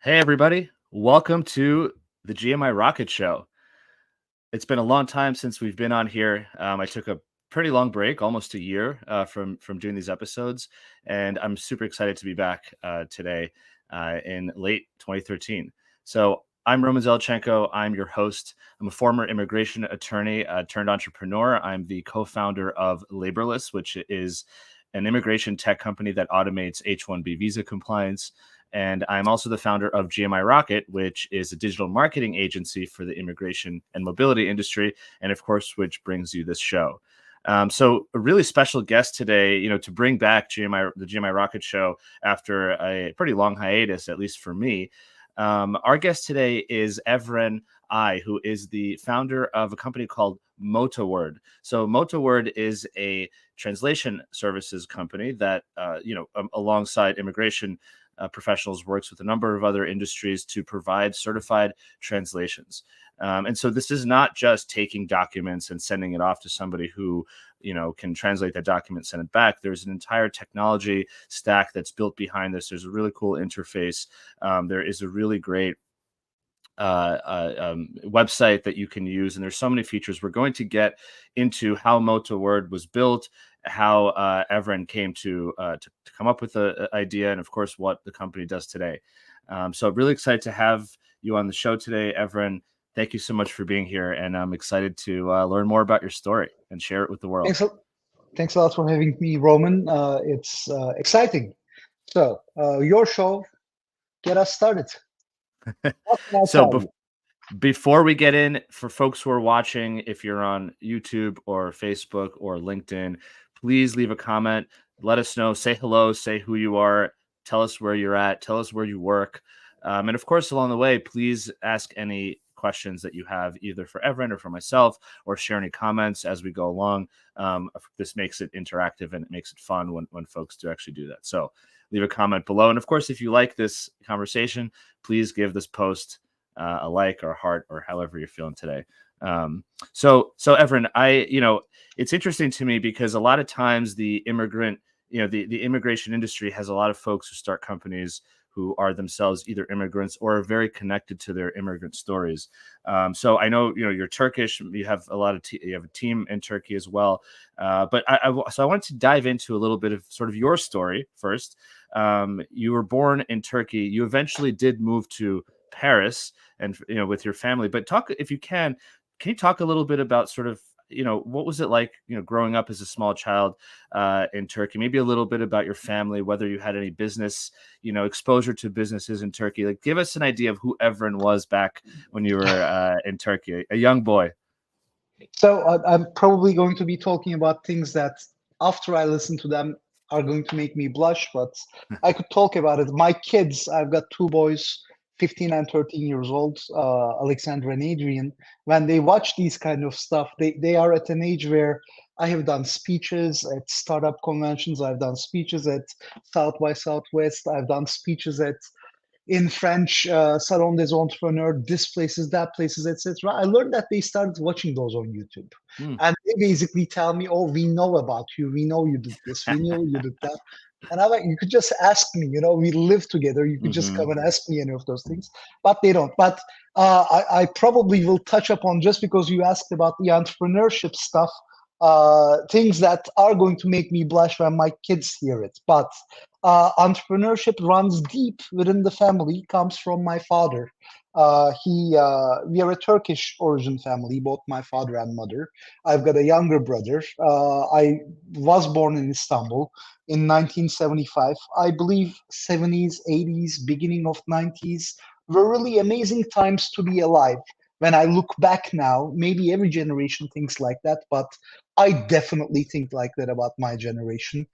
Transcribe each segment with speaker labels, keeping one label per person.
Speaker 1: Hey, everybody. Welcome to the GMI Rocket Show. It's been a long time since we've been on here. I took a pretty long break, almost a year, from doing these episodes, and I'm super excited to be back today in late 2013. So I'm Roman Zelchenko. I'm your host. I'm a former immigration attorney turned entrepreneur. I'm the co-founder of Laborless, which is an immigration tech company that automates H-1B visa compliance. And I'm also the founder of GMI Rocket, which is a digital marketing agency for the immigration and mobility industry, and of course, which brings you this show. So a really special guest today, to bring back the GMI Rocket Show after a pretty long hiatus, at least for me. Our guest today is Evren Ay, who is the founder of a company called MotaWord. So MotaWord is a translation services company that, alongside immigration professionals, works with a number of other industries to provide certified translations. And so this is not just taking documents and sending it off to somebody who, can translate that document, send it back. There's an entire technology stack that's built behind this. There's a really cool interface. There is a really great website that you can use, and there's so many features. We're going to get into how MotaWord was built, how Evren came to come up with the idea, and of course what the company does today. So I'm really excited to have you on the show today, Evren. Thank you so much for being here, and I'm excited to learn more about your story and share it with the world.
Speaker 2: Thanks a, thanks a lot for having me, Roman. It's exciting. So, your show, get us started. What can I
Speaker 1: So
Speaker 2: tell you?
Speaker 1: before we get in, for folks who are watching, if you're on YouTube or Facebook or LinkedIn, please leave a comment. Let us know. Say hello. Say who you are. Tell us where you're at. Tell us where you work. And of course, along the way, please ask any questions that you have, either for Evren or for myself, or share any comments as we go along. This makes it interactive and it makes it fun when folks do actually do that. So leave a comment below. And of course, if you like this conversation, please give this post a like or a heart or however you're feeling today. So Evren, it's interesting to me because a lot of times the the immigration industry has a lot of folks who start companies who are themselves either immigrants or are very connected to their immigrant stories. So I know, you're Turkish. You have you have a team in Turkey as well. But so I wanted to dive into a little bit of sort of your story first. You were born in Turkey. You eventually did move to Paris and with your family. But talk, if you can you talk a little bit about sort of what was it like growing up as a small child in Turkey? Maybe a little bit about your family, whether you had any business exposure to businesses in Turkey. Like, give us an idea of who Evren was back when you were in Turkey, a young boy.
Speaker 2: So, I'm probably going to be talking about things that, after I listen to them, are going to make me blush, but I could talk about it. My kids, I've got two boys, 15 and 13 years old, Alexander and Adrian. When they watch these kind of stuff, they are at an age where I have done speeches at startup conventions, I've done speeches at South by Southwest, I've done speeches at in French, Salon des Entrepreneurs, this places, that places, etc. I learned that they started watching those on YouTube.
Speaker 1: Hmm.
Speaker 2: And they basically tell me, oh, we know about you. We know you did this. We know you did that. And I'm like, you could just ask me, we live together. You could just
Speaker 1: Mm-hmm.
Speaker 2: come and ask me any of those things. But they don't. But I probably will touch upon, just because you asked about the entrepreneurship stuff, things that are going to make me blush when my kids hear it. But entrepreneurship runs deep within the family, comes from my father. We are a Turkish origin family, both my father and mother. I've got a younger brother. I was born in Istanbul in 1975. I believe 70s, 80s, beginning of 90s were really amazing times to be alive. When I look back now, maybe every generation thinks like that, but I definitely think like that about my generation.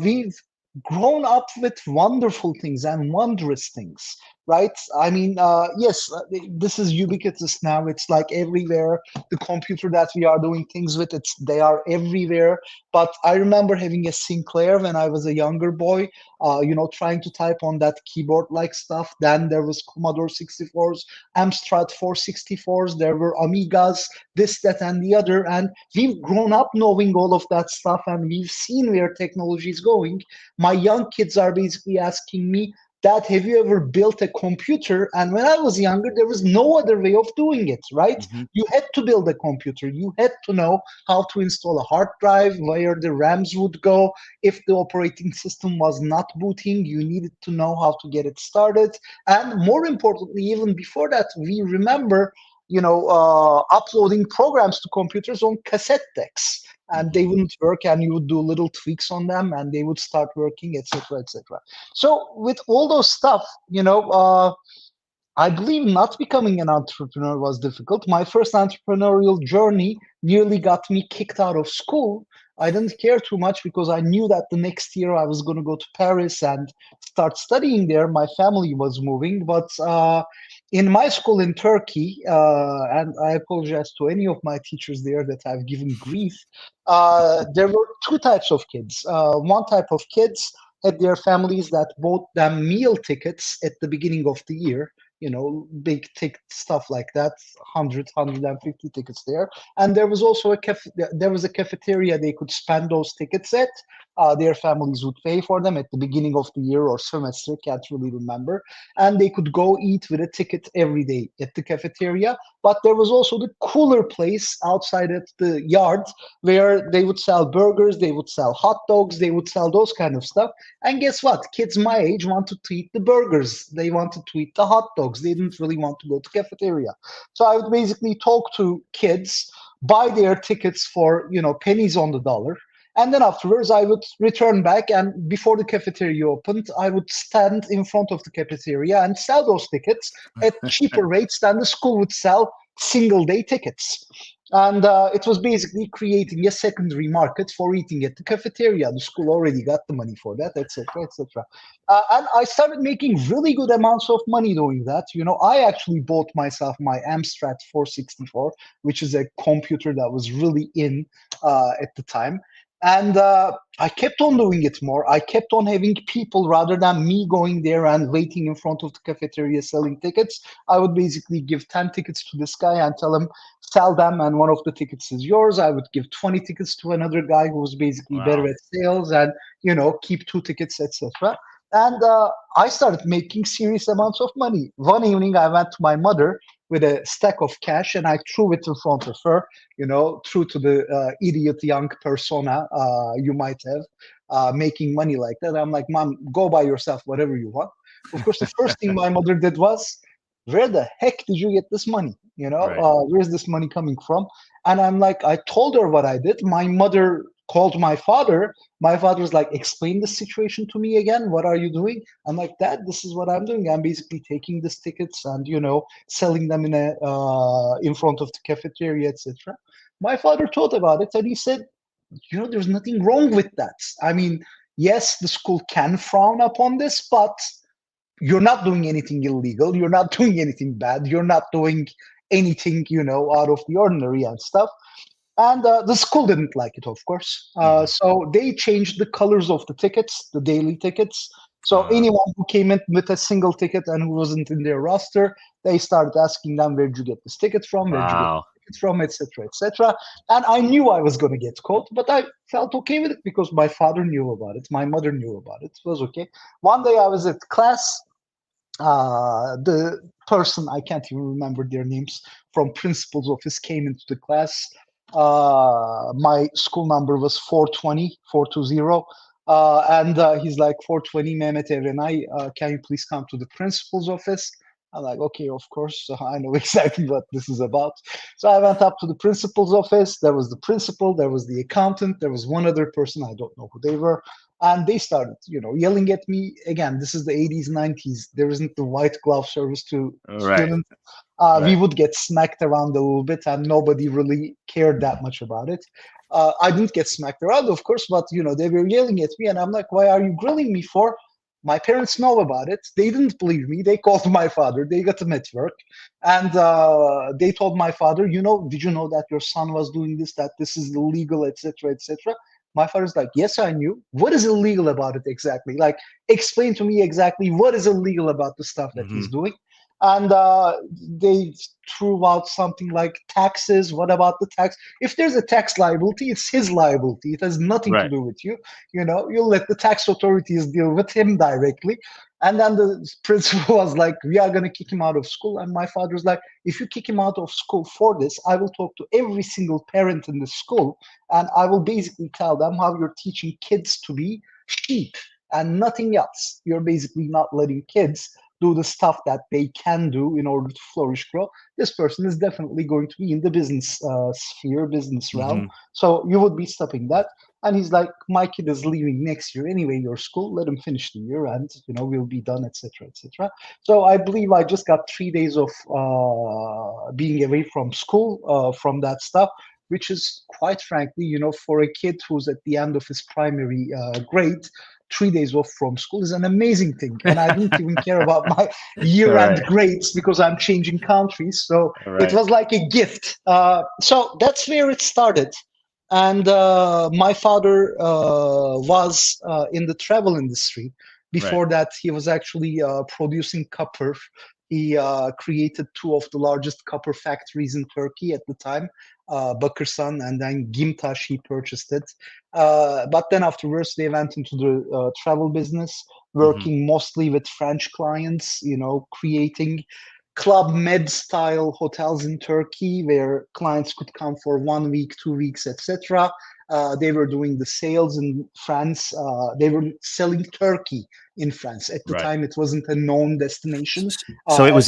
Speaker 2: We've grown up with wonderful things and wondrous things, right? I mean, yes, this is ubiquitous now. It's like everywhere. The computer that we are doing things with, they are everywhere. But I remember having a Sinclair when I was a younger boy, trying to type on that keyboard-like stuff. Then there was Commodore 64s, Amstrad 464s, there were Amigas, this, that, and the other. And we've grown up knowing all of that stuff, and we've seen where technology is going. My young kids are basically asking me, Dad, have you ever built a computer? And when I was younger, there was no other way of doing it, right?
Speaker 1: Hmm.
Speaker 2: You had to build a computer. You had to know how to install a hard drive, where the RAMs would go. If the operating system was not booting, you needed to know how to get it started. And more importantly, even before that, we remember, uploading programs to computers on cassette decks, and
Speaker 1: Hmm.
Speaker 2: they wouldn't work, and you would do little tweaks on them and they would start working, etc., etc. So with all those stuff, I believe not becoming an entrepreneur was difficult. My first entrepreneurial journey nearly got me kicked out of school. I didn't care too much because I knew that the next year I was going to go to Paris and start studying there. My family was moving, but in my school in Turkey, and I apologize to any of my teachers there that I've given grief, there were two types of kids. One type of kids had their families that bought them meal tickets at the beginning of the year, big ticket stuff like that, 150 tickets there. And there was also there was a cafeteria they could spend those tickets at. Their families would pay for them at the beginning of the year or semester, can't really remember. And they could go eat with a ticket every day at the cafeteria. But there was also the cooler place outside at the yard where they would sell burgers, they would sell hot dogs, they would sell those kind of stuff. And guess what? Kids my age wanted to eat the burgers. They wanted to eat the hot dogs. They didn't really want to go to cafeteria. So I would basically talk to kids, buy their tickets for, pennies on the dollar. And then afterwards, I would return back. And before the cafeteria opened, I would stand in front of the cafeteria and sell those tickets at cheaper rates than the school would sell single day tickets. And it was basically creating a secondary market for eating at the cafeteria. The school already got the money for that, etc., etc. And I started making really good amounts of money doing that. I actually bought myself my Amstrad 464, which is a computer that was really in at the time. And I kept on doing it more. I kept on having people rather than me going there and waiting in front of the cafeteria selling tickets. I would basically give 10 tickets to this guy and tell him, sell them, and one of the tickets is yours. I would give 20 tickets to another guy who was basically better
Speaker 1: Wow.
Speaker 2: at sales, and keep two tickets, etc. And I started making serious amounts of money. One evening I went to my mother with a stack of cash and I threw it in front of her, through to the idiot young persona you might have, making money like that. I'm like, Mom, go buy yourself whatever you want. Of course, the first thing my mother did was, where the heck did you get this money?
Speaker 1: Right.
Speaker 2: Where's this money coming from? And I'm like, I told her what I did. My mother called my father. My father was like, explain the situation to me again. What are you doing? I'm like, Dad, this is what I'm doing. I'm basically taking these tickets and, selling them in front of the cafeteria, etc. My father thought about it and he said, there's nothing wrong with that. I mean, yes, the school can frown upon this, but you're not doing anything illegal. You're not doing anything bad. You're not doing anything, out of the ordinary and stuff. And the school didn't like it, of course.
Speaker 1: Hmm.
Speaker 2: So they changed the colors of the tickets, the daily tickets. So
Speaker 1: Uh,
Speaker 2: anyone who came in with a single ticket and who wasn't in their roster, they started asking them, where'd you get this ticket from? Where'd you get
Speaker 1: wow.
Speaker 2: this ticket from? Etc. Etc. And I knew I was going to get caught, but I felt okay with it because my father knew about it. My mother knew about it. It was okay. One day I was at class, the person, I can't even remember their names, from principal's office came into the class. My school number was 420. And he's like, 420, Mehmet Evren Ay, can you please come to the principal's office? I'm like, okay, of course. I know exactly what this is about. So I went up to the principal's office. There was the principal, there was the accountant, there was one other person. I don't know who they were. And they started, yelling at me. Again, this is the 80s, 90s. There isn't the white glove service to
Speaker 1: Right.
Speaker 2: students. We
Speaker 1: Right.
Speaker 2: would get smacked around a little bit, and nobody really cared that much about it. I didn't get smacked around, of course, but they were yelling at me, and I'm like, "Why are you grilling me for?" My parents know about it. They didn't believe me. They called my father. They got a network, and they told my father, did you know that your son was doing this? That this is illegal, etc., etc. My father's like, yes, I knew. What is illegal about it exactly? Like, explain to me exactly what is illegal about the stuff that he's
Speaker 1: Hmm.
Speaker 2: doing. And they threw out something like taxes. What about the tax? If there's a tax liability, it's his liability. It has nothing to
Speaker 1: Right.
Speaker 2: do with you. You'll let the tax authorities deal with him directly. And then the principal was like, we are going to kick him out of school. And my father was like, if you kick him out of school for this, I will talk to every single parent in the school. And I will basically tell them how you're teaching kids to be sheep and nothing else. You're basically not letting kids do the stuff that they can do in order to flourish, grow. This person is definitely going to be in the business sphere, business realm.
Speaker 1: Hmm.
Speaker 2: So you would be stopping that. And he's like, my kid is leaving next year anyway, your school, let him finish the year and, we'll be done, etc., etc. So I believe I just got 3 days of being away from school, from that stuff, which is quite frankly, for a kid who's at the end of his primary grade, 3 days off from school is an amazing thing. And I didn't even care about my year-end
Speaker 1: Right.
Speaker 2: grades because I'm changing countries. So it
Speaker 1: Right.
Speaker 2: was like a gift. So that's where it started. And my father was in the travel industry.
Speaker 1: Right.
Speaker 2: Before that, he was actually producing copper. He created two of the largest copper factories in Turkey at the time, Bakırsan and then Gimtaş. He purchased it. But then afterwards, they went into the travel business,
Speaker 1: Hmm.
Speaker 2: working mostly with French clients, creating Club Med style hotels in Turkey where clients could come for 1 week, 2 weeks, etc. They were doing the sales in France. They were selling turkey in France. At the
Speaker 1: Right.
Speaker 2: time, it wasn't a known destination.
Speaker 1: So
Speaker 2: Uh, uh,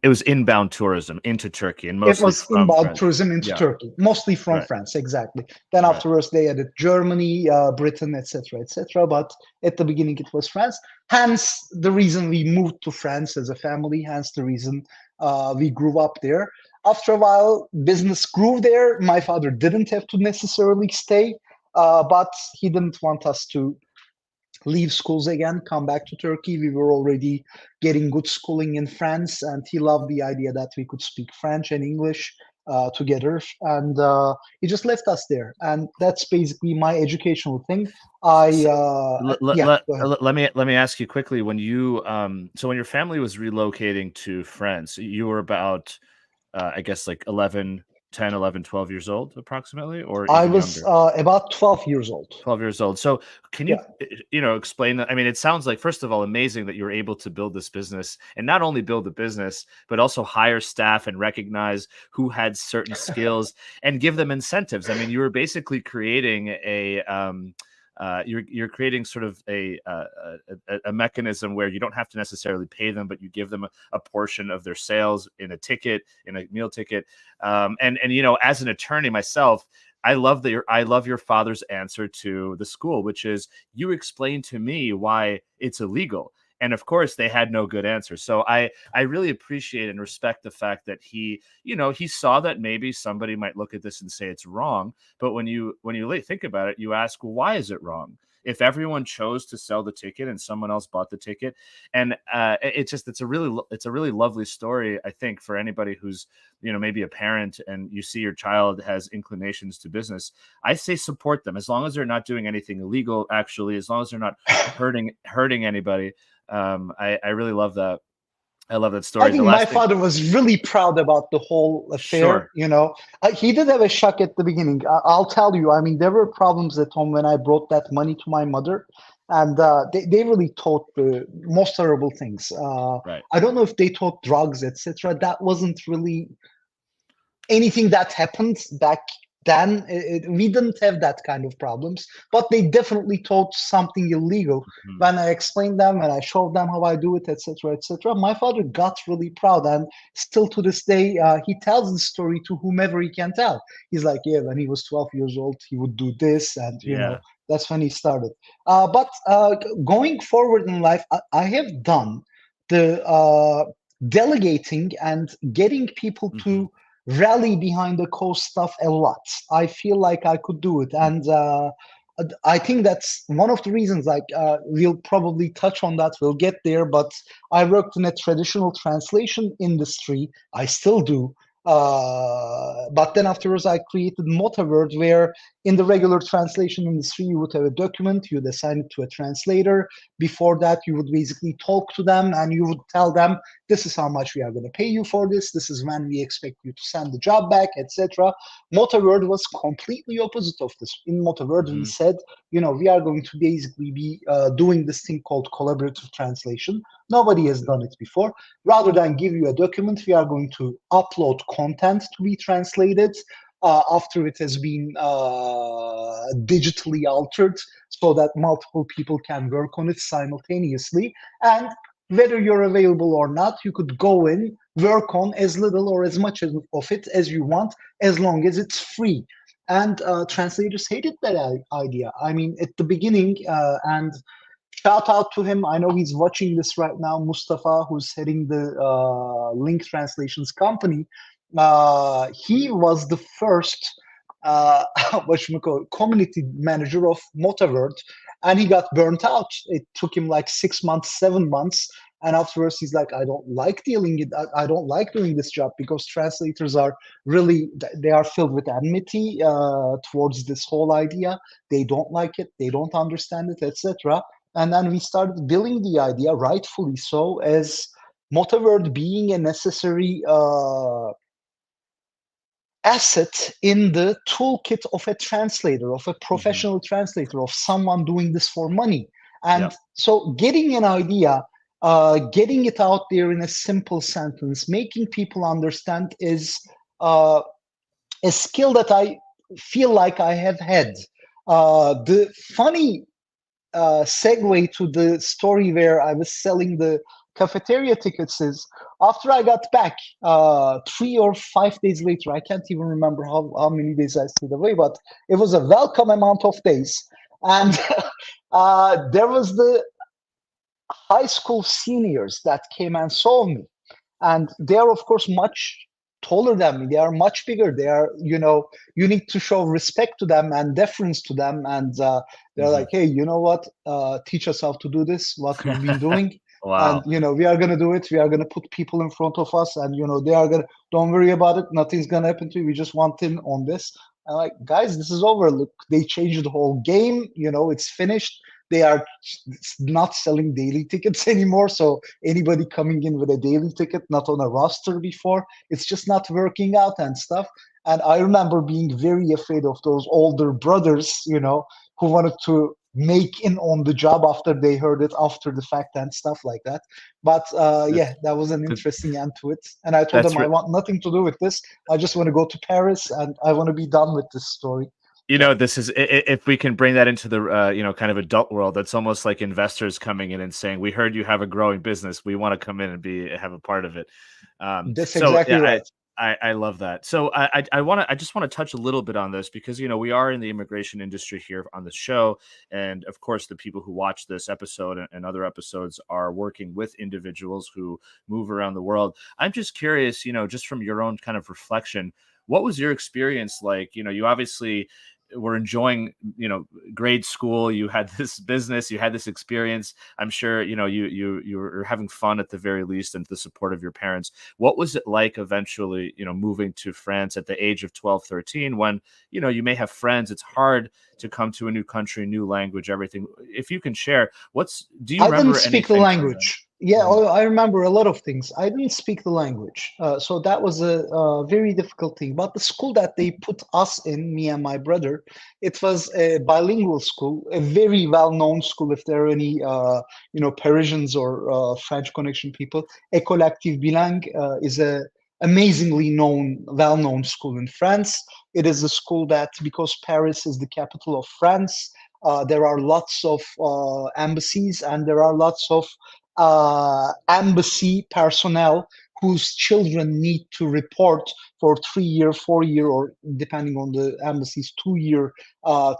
Speaker 1: it was inbound tourism into Turkey and
Speaker 2: it
Speaker 1: mostly
Speaker 2: was
Speaker 1: from
Speaker 2: inbound
Speaker 1: France.
Speaker 2: tourism into
Speaker 1: Yeah.
Speaker 2: Turkey, mostly from
Speaker 1: Right.
Speaker 2: France, exactly. Then
Speaker 1: Right.
Speaker 2: afterwards, they added Germany, Britain, etc., etc. But at the beginning, it was France. Hence the reason we moved to France as a family. Hence the reason we grew up there. After a while, business grew there. My father didn't have to necessarily stay, but he didn't want us to leave schools again, come back to Turkey. We were already getting good schooling in France, and he loved the idea that we could speak French and English together. And he just left us there. And that's basically my educational thing.
Speaker 1: So,
Speaker 2: Yeah, go ahead.
Speaker 1: let me ask you quickly, when you so when your family was relocating to France, you were about I guess like 11, 10, 11, 12 years old approximately, or
Speaker 2: I
Speaker 1: even
Speaker 2: was
Speaker 1: younger.
Speaker 2: about 12 years old.
Speaker 1: 12 years old. So can you,
Speaker 2: Yeah.
Speaker 1: explain that? I mean, it sounds like, first of all, amazing that you're able to build this business and not only build the business, but also hire staff and recognize who had certain skills and give them incentives. I mean, you were basically creating you're creating sort of a mechanism where you don't have to necessarily pay them, but you give them a portion of their sales in a ticket, in a meal ticket. And as an attorney myself, I love your father's answer to the school, which is, you explained to me why it's illegal. And of course they had no good answer. So I really appreciate and respect the fact that he saw that maybe somebody might look at this and say it's wrong, but when you think about it, you ask, well, why is it wrong? If everyone chose to sell the ticket and someone else bought the ticket, and it's a really lovely story, I think, for anybody who's maybe a parent and you see your child has inclinations to business. I say support them as long as they're not doing anything illegal, actually, as long as they're not hurting anybody. I really love that. I love that
Speaker 2: I
Speaker 1: story. The
Speaker 2: think my
Speaker 1: last thing.
Speaker 2: father was really proud about the whole affair.
Speaker 1: Sure.
Speaker 2: He did have a shock at the beginning. I'll tell you. I mean, there were problems at home when I brought that money to my mother, and they really taught the most terrible things.
Speaker 1: Right.
Speaker 2: I don't know if they taught drugs, etc. That wasn't really anything that happened back then. We didn't have that kind of problems, but they definitely taught something illegal.
Speaker 1: Mhm.
Speaker 2: When I explained them, when I showed them how I do it, etc., etc., my father got really proud, and still to this day, he tells the story to whomever he can tell. He's like, yeah, when he was 12 years old, he would do this, and
Speaker 1: Yeah.
Speaker 2: that's when he started. But going forward in life, I have done the delegating and getting people
Speaker 1: Hmm.
Speaker 2: to rally behind the cause stuff a lot. I feel like I could do it, and I think that's one of the reasons. Like we'll probably touch on that. We'll get there. But I worked in a traditional translation industry. I still do. But then afterwards, I created MotaWord, where in the regular translation industry, you would have a document, you'd assign it to a translator. Before that, you would basically talk to them and you would tell them, this is how much we are going to pay you for this. This is when we expect you to send the job back, etc. MotaWord was completely opposite of this. In MotaWord, we
Speaker 1: Hmm.
Speaker 2: said, we are going to basically be doing this thing called collaborative translation. Nobody has done it before. Rather than give you a document, we are going to upload content to be translated after it has been digitally altered so that multiple people can work on it simultaneously. And whether you're available or not, you could go in, work on as little or as much of it as you want, as long as it's free. And translators hated that idea. I mean, at the beginning, and shout out to him. I know he's watching this right now, Mustafa, who's heading the link translations company. He was the first, what you call community manager of MotaWord, and he got burnt out. It took him like 6 months, 7 months. And afterwards, he's like, I don't like dealing it. I don't like doing this job because translators are really, they are filled with enmity towards this whole idea. They don't like it. They don't understand it, etc. And then we started billing the idea, rightfully so, as MotaWord being a necessary asset in the toolkit of a translator, of a
Speaker 1: Hmm.
Speaker 2: professional translator, of someone doing this for money. And
Speaker 1: Yep.
Speaker 2: so getting an idea, getting it out there in a simple sentence, making people understand is uh, a skill that I feel like I have had. The funny segue to the story where I was selling the cafeteria tickets is after I got back, 3 or 5 days later, I can't even remember how many days I stayed away, but it was a welcome amount of days. And there was the high school seniors that came and saw me. And they are, of course, much taller than me. They are much bigger. They are, you need to show respect to them and deference to them. And they're
Speaker 1: Hmm.
Speaker 2: like, hey, you know what? Teach us how to do this, what we've been doing. And,
Speaker 1: Wow.
Speaker 2: we are going to do it. We are going to put people in front of us. And, they are going to, don't worry about it. Nothing's going to happen to you. We just want in on this. I'm like, guys, this is over. Look, they changed the whole game. It's finished. They are not selling daily tickets anymore. So anybody coming in with a daily ticket, not on a roster before, it's just not working out and stuff. And I remember being very afraid of those older brothers, who wanted to make in on the job after they heard it after the fact and stuff like that. But yeah,
Speaker 1: That's
Speaker 2: that was an
Speaker 1: that-
Speaker 2: interesting end to it. And I told
Speaker 1: that's
Speaker 2: them I want nothing to do with this. I just want to go to Paris and I want to be done with this story. Yeah.
Speaker 1: this is if we can bring that into the kind of adult world, that's almost like investors coming in and saying, "We heard you have a growing business. We want to come in and have a part of it."
Speaker 2: That's
Speaker 1: So
Speaker 2: exactly
Speaker 1: yeah,
Speaker 2: right.
Speaker 1: I love that. So I just want to touch a little bit on this because we are in the immigration industry here on the show, and of course the people who watch this episode and other episodes are working with individuals who move around the world. I'm just curious, just from your own kind of reflection, what was your experience like? You obviously were enjoying grade school, you had this business, you had this experience. I'm sure you were having fun at the very least, and the support of your parents. What was it like eventually moving to France at the age of 12, 13, when you may have friends? It's hard to come to a new country, new language, everything. If you can share, do you
Speaker 2: I didn't
Speaker 1: remember
Speaker 2: speak the
Speaker 1: anything from them?
Speaker 2: language. Yeah,
Speaker 1: Mhm.
Speaker 2: I remember a lot of things. I didn't speak the language. So that was a very difficult thing. But the school that they put us in, me and my brother, it was a bilingual school, a very well-known school. If there are any, Parisians or French connection people, École Active Bilingue is a amazingly well-known school in France. It is a school that, because Paris is the capital of France, there are lots of embassies and there are lots of embassy personnel whose children need to report for 3 year, 4 year, or depending on the embassy's 2 year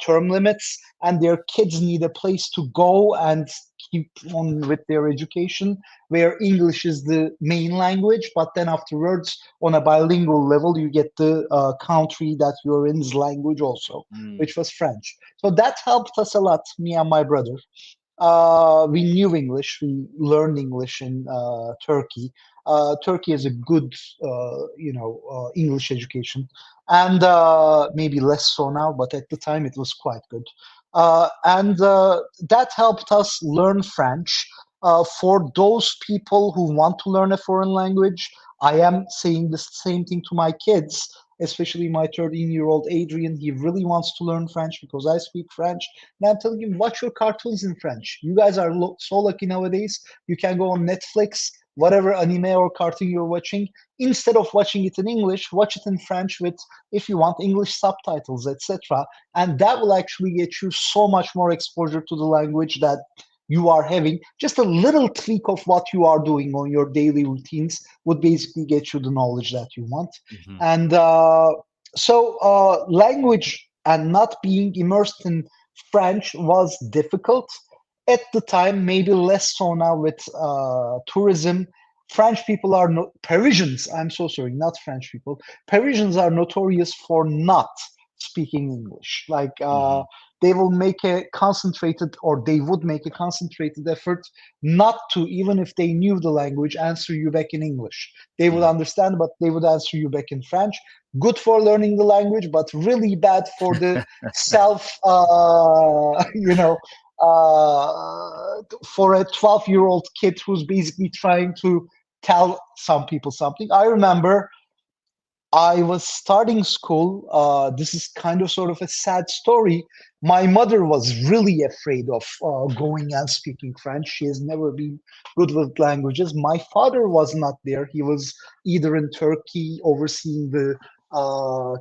Speaker 2: term limits. And their kids need a place to go and keep on with their education, where English is the main language. But then afterwards, on a bilingual level, you get the country that you're in's language also,
Speaker 1: Mm.
Speaker 2: which was French. So that helped us a lot, me and my brother. We knew English. We learned English in Turkey. Turkey has a good, English education, and maybe less so now, but at the time it was quite good. And that helped us learn French. For those people who want to learn a foreign language, I am saying the same thing to my kids, especially my 13-year-old Adrian. He really wants to learn French because I speak French. And I'm telling him, watch your cartoons in French. You guys are so lucky nowadays. You can go on Netflix, whatever anime or cartoon you're watching, instead of watching it in English, watch it in French with, if you want, English subtitles, etc. And that will actually get you so much more exposure to the language that you are having. Just a little tweak of what you are doing on your daily routines would basically get you the knowledge that you want.
Speaker 1: Hmm.
Speaker 2: And language and not being immersed in French was difficult at the time, maybe less so now with tourism. French people are Parisians. I'm so sorry, not French people. Parisians are notorious for not speaking English. Like
Speaker 1: Hmm.
Speaker 2: they will make a concentrated, or they would make a concentrated effort not to, even if they knew the language, answer you back in English. They would
Speaker 1: Hmm.
Speaker 2: understand, but they would answer you back in French. Good for learning the language, but really bad for the self, for a 12-year-old kid who's basically trying to tell some people something. I remember I was starting school. This is kind of sort of a sad story. My mother was really afraid of going and speaking French. She has never been good with languages. My father was not there. He was either in Turkey overseeing the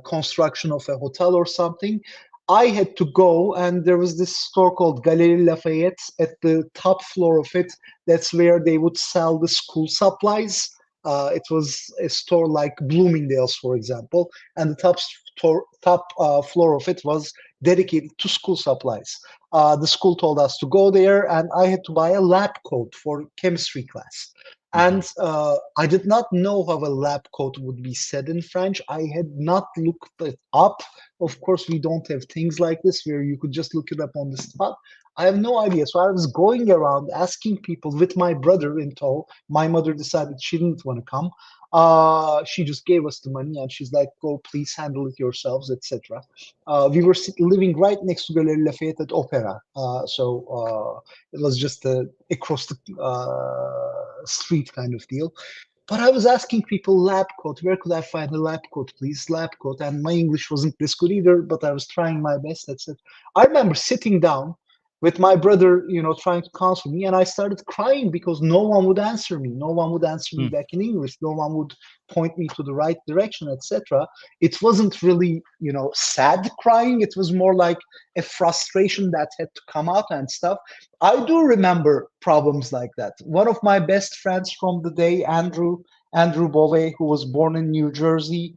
Speaker 2: construction of a hotel or something. I had to go, and there was this store called Galerie Lafayette at the top floor of it. That's where they would sell the school supplies. It was a store like Bloomingdale's, for example, and the top floor of it was dedicated to school supplies. The school told us to go there, and I had to buy a lab coat for chemistry class.
Speaker 1: Hmm.
Speaker 2: And I did not know how a lab coat would be said in French. I had not looked it up. Of course, we don't have things like this where you could just look it up on the spot. I have no idea. So I was going around asking people with my brother in tow. My mother decided she didn't want to come. She just gave us the money and she's like, "Go, please handle it yourselves," etc. We were living right next to Galerie Lafayette at Opera, it was just across the street kind of deal. But I was asking people lab coat, where could I find a lab coat, please? Lab coat. And my English wasn't this good either, but I was trying my best. That's it. I remember sitting down with my brother, trying to counsel me, and I started crying because no one would answer me. No one would answer me back in English. No one would point me to the right direction, etc. It wasn't really, sad crying. It was more like a frustration that had to come out and stuff. I do remember problems like that. One of my best friends from the day, Andrew Bove, who was born in New Jersey.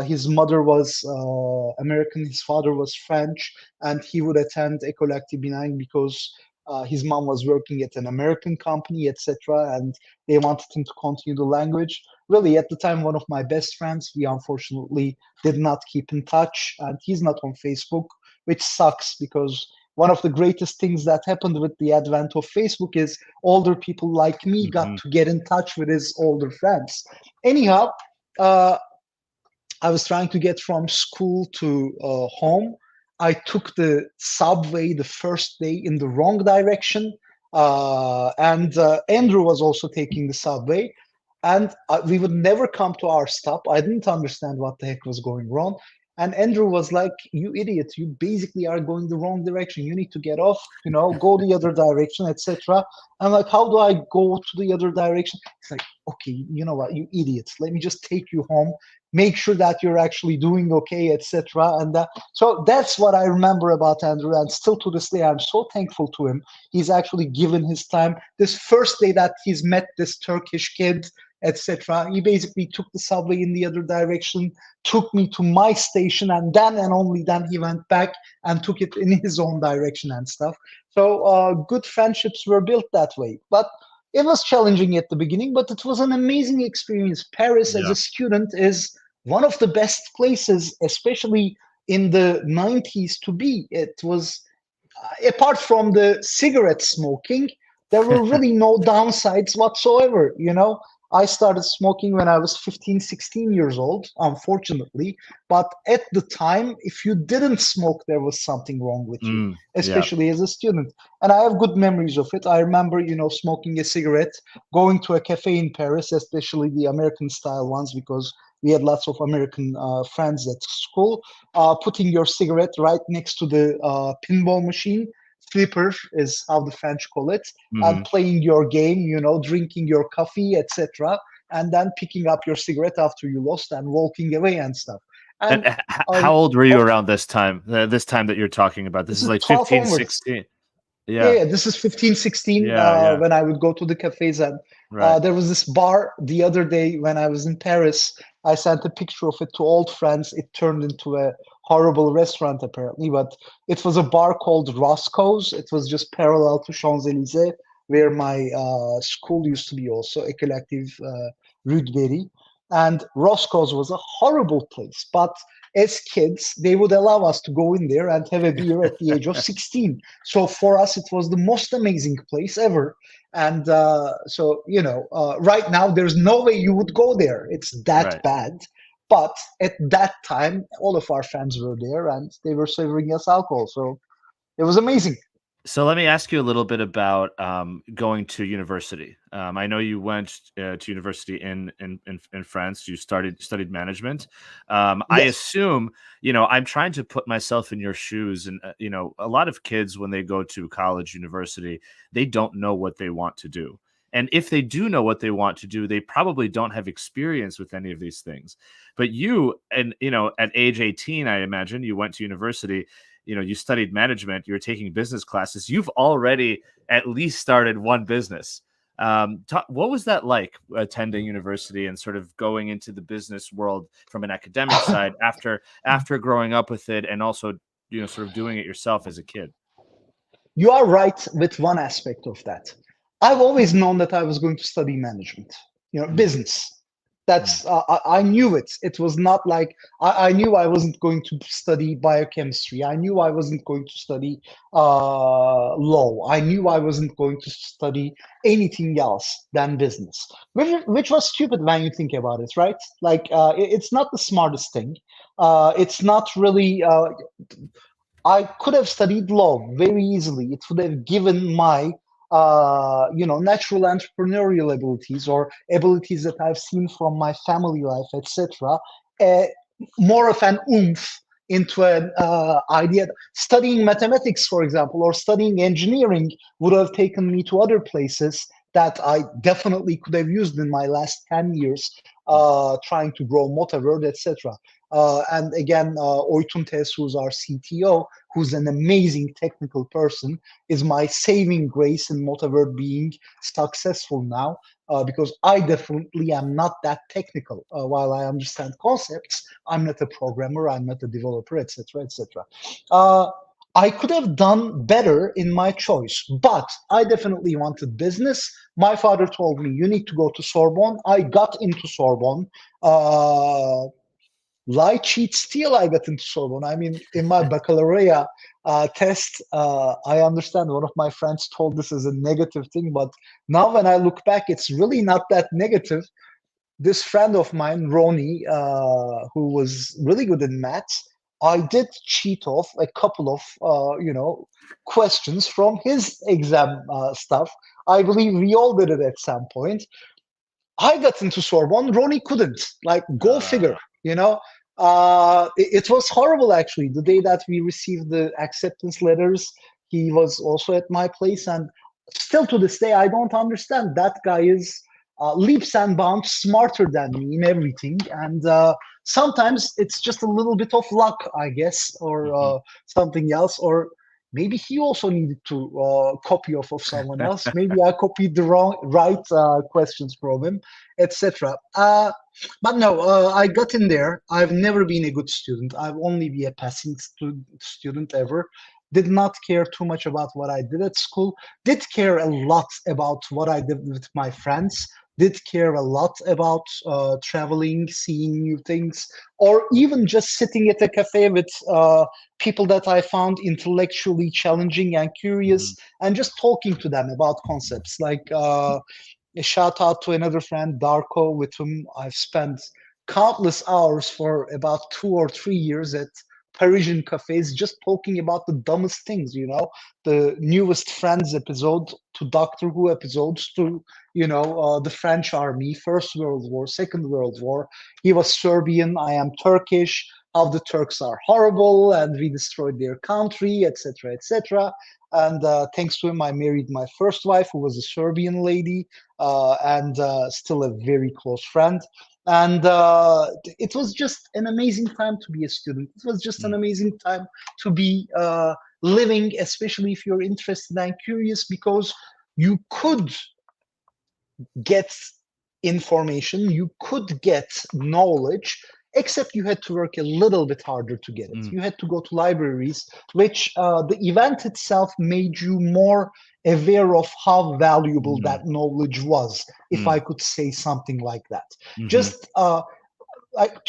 Speaker 2: His mother was American, his father was French, and he would attend École Active Benign because his mom was working at an American company, etc., and they wanted him to continue the language. Really, at the time, one of my best friends. We unfortunately did not keep in touch, and he's not on Facebook, which sucks because one of the greatest things that happened with the advent of Facebook is older people like me got
Speaker 1: Hmm.
Speaker 2: to get in touch with his older friends. Anyhow, uh, I was trying to get from school to home. I took the subway the first day in the wrong direction. And Andrew was also taking the subway. And we would never come to our stop. I didn't understand what the heck was going wrong. And Andrew was like, "You idiot, you basically are going the wrong direction. You need to get off, go the other direction, etc." I'm like, "How do I go to the other direction?" It's like, "Okay, you know what, you idiots, let me just take you home, make sure that you're actually doing okay, etc." And so that's what I remember about Andrew, and still to this day I'm so thankful to him. He's actually given his time. This first day that he's met this Turkish kid, etc., he basically took the subway in the other direction, took me to my station, and then and only then he went back and took it in his own direction and stuff. So good friendships were built that way. But it was challenging at the beginning, but it was an amazing experience. Paris as
Speaker 1: Yeah.
Speaker 2: a student is one of the best places, especially in the 90s, to be. It was, apart from the cigarette smoking, there were really no downsides whatsoever. I started smoking when I was 15, 16 years old, unfortunately. But at the time, if you didn't smoke, there was something wrong with you,
Speaker 1: Yeah.
Speaker 2: especially as a student. And I have good memories of it. I remember, smoking a cigarette, going to a cafe in Paris, especially the American style ones, because we had lots of American friends at school, putting your cigarette right next to the pinball machine. Flipper is how the French call it, and
Speaker 1: Hmm.
Speaker 2: playing your game, drinking your coffee, etc., and then picking up your cigarette after you lost and walking away and stuff.
Speaker 1: And
Speaker 2: And
Speaker 1: how old were you
Speaker 2: oh,
Speaker 1: around this time? This time that you're talking about? This
Speaker 2: this
Speaker 1: is
Speaker 2: is
Speaker 1: like
Speaker 2: 12
Speaker 1: 15,
Speaker 2: onwards.
Speaker 1: 16.
Speaker 2: Yeah,
Speaker 1: Yeah.
Speaker 2: yeah, this is 15, 16
Speaker 1: Yeah. Yeah.
Speaker 2: when I would go to the cafes. And
Speaker 1: Right.
Speaker 2: there was this bar the other day when I was in Paris. I sent a picture of it to old friends. It turned into a horrible restaurant, apparently, but it was a bar called Roscoe's. It was just parallel to Champs-Élysées, where my school used to be also, École Active Rue de Berry. And Roscoe's was a horrible place, but as kids, they would allow us to go in there and have a beer at the age of 16. So for us, it was the most amazing place ever. And right now, there's no way you would go there. It's that
Speaker 1: Right.
Speaker 2: bad. But at that time, all of our friends were there and they were serving us alcohol. So it was amazing.
Speaker 1: So let me ask you a little bit about going to university. I know you went to university in France. You studied management. I
Speaker 2: Yes.
Speaker 1: assume I'm trying to put myself in your shoes, and a lot of kids when they go to college, university, they don't know what they want to do. And if they do know what they want to do, they probably don't have experience with any of these things. But you, and at age 18, I imagine you went to university. You studied management, you're taking business classes, you've already at least started one business. What was that like, attending university and sort of going into the business world from an academic side after growing up with it, and also sort of doing it yourself as a kid?
Speaker 2: You are right with one aspect of that. I've always known that I was going to study management,
Speaker 1: Mm,
Speaker 2: business.
Speaker 1: mm,
Speaker 2: I knew it. It was not like I knew I wasn't going to study biochemistry. I knew I wasn't going to study law. I knew I wasn't going to study anything else than business, which was stupid when you think about it, right? Like it's not the smartest thing. It's not really. I could have studied law very easily. It would have given my, natural entrepreneurial abilities or abilities that I've seen from my family life, etc., uh, more of an oomph into an idea. Studying mathematics, for example, or studying engineering would have taken me to other places that I definitely could have used in my last 10 years,
Speaker 1: mm.
Speaker 2: trying to grow MotaWord, etc. And again, Oytun Tes, who's our CTO, who's an amazing technical person, is my saving grace in MotaWord being successful now, because I definitely am not that technical. While I understand concepts, I'm not a programmer, I'm not a developer, etc., etc. I could have done better in my choice, but I definitely wanted business. My father told me, you need to go to Sorbonne. I got into Sorbonne. Uh, Lie, cheat, steal, I got into Sorbonne. I mean, in my baccalaureate test, I understand one of my friends told this as a negative thing, but now when I look back, it's really not that negative. This friend of mine, Ronnie, who was really good in maths, I did cheat off a couple of, questions from his exam stuff. I believe we all did it at some point. I got into Sorbonne, Ronnie couldn't. Like, go figure,
Speaker 1: Uh,
Speaker 2: you know? It was horrible, actually. The day that we received the acceptance letters, he was also at my place. And still to this day, I don't understand. That guy is leaps and bounds smarter than me in everything. And sometimes it's just a little bit of luck, I guess, or
Speaker 1: mhm.
Speaker 2: something else. Or maybe he also needed to copy off of someone else. Maybe I copied the right questions from him, etc. But no, I got in there. I've never been a good student. I've only been a passing student ever. Did not care too much about what I did at school. Did care a lot about what I did with my friends. Did care a lot about traveling, seeing new things, or even just sitting at a cafe with people that I found intellectually challenging and curious,
Speaker 1: Mhm.
Speaker 2: and just talking to them about concepts like. A shout out to another friend, Darko, with whom I've spent countless hours for about 2 or 3 years at Parisian cafes, just talking about the dumbest things, the newest Friends episode to Doctor Who episodes to, the French army, First World War, Second World War. He was Serbian, I am Turkish, how the Turks are horrible and we destroyed their country, etc., etc. And thanks to him, I married my first wife, who was a Serbian lady, and still a very close friend. And it was just an amazing time to be a student. It was just an
Speaker 1: Mm,
Speaker 2: amazing time to be living, especially if you're interested and curious, because you could get information, you could get knowledge, except you had to work a little bit harder to get it.
Speaker 1: mm,
Speaker 2: You had to go to libraries, which the event itself made you more aware of how valuable
Speaker 1: mm,
Speaker 2: that knowledge was, if
Speaker 1: mm,
Speaker 2: I could say something like that.
Speaker 1: mhm,
Speaker 2: Just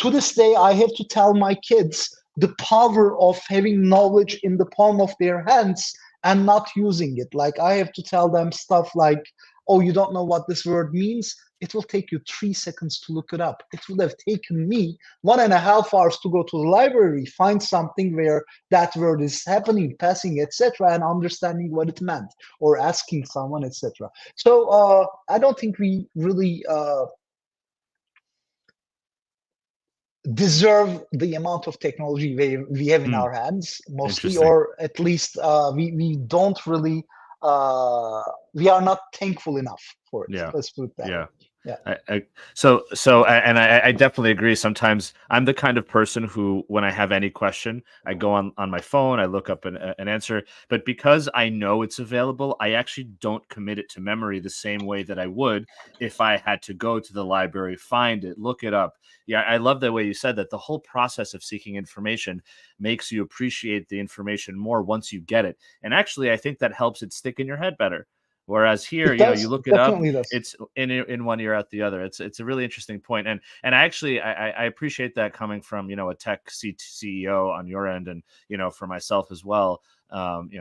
Speaker 2: to this day, I have to tell my kids the power of having knowledge in the palm of their hands and not using it. Like, I have to tell them stuff like, oh, you don't know what this word means? It will take you 3 seconds to look it up. It would have taken me 1.5 hours to go to the library, find something where that word is happening, passing, etc., and understanding what it meant, or asking someone, etc. So I don't think we really deserve the amount of technology we have in
Speaker 1: mm.
Speaker 2: our hands, mostly,
Speaker 1: Interesting.
Speaker 2: or at least we don't really, uh, we are not thankful enough for it.
Speaker 1: Yeah.
Speaker 2: Let's put it that way.
Speaker 1: Yeah.
Speaker 2: Yeah.
Speaker 1: And I definitely agree. Sometimes I'm the kind of person who, when I have any question, I go on my phone, I look up an answer. But because I know it's available, I actually don't commit it to memory the same way that I would if I had to go to the library, find it, look it up. Yeah, I love the way you said that. The whole process of seeking information makes you appreciate the information more once you get it. And actually, I think that helps it stick in your head better. Whereas here,
Speaker 2: It
Speaker 1: you
Speaker 2: does.
Speaker 1: look
Speaker 2: It
Speaker 1: it up,
Speaker 2: definitely does.
Speaker 1: it's in one ear out the other. It's a really interesting point, and I actually I appreciate that coming from a tech CEO on your end, and for myself as well.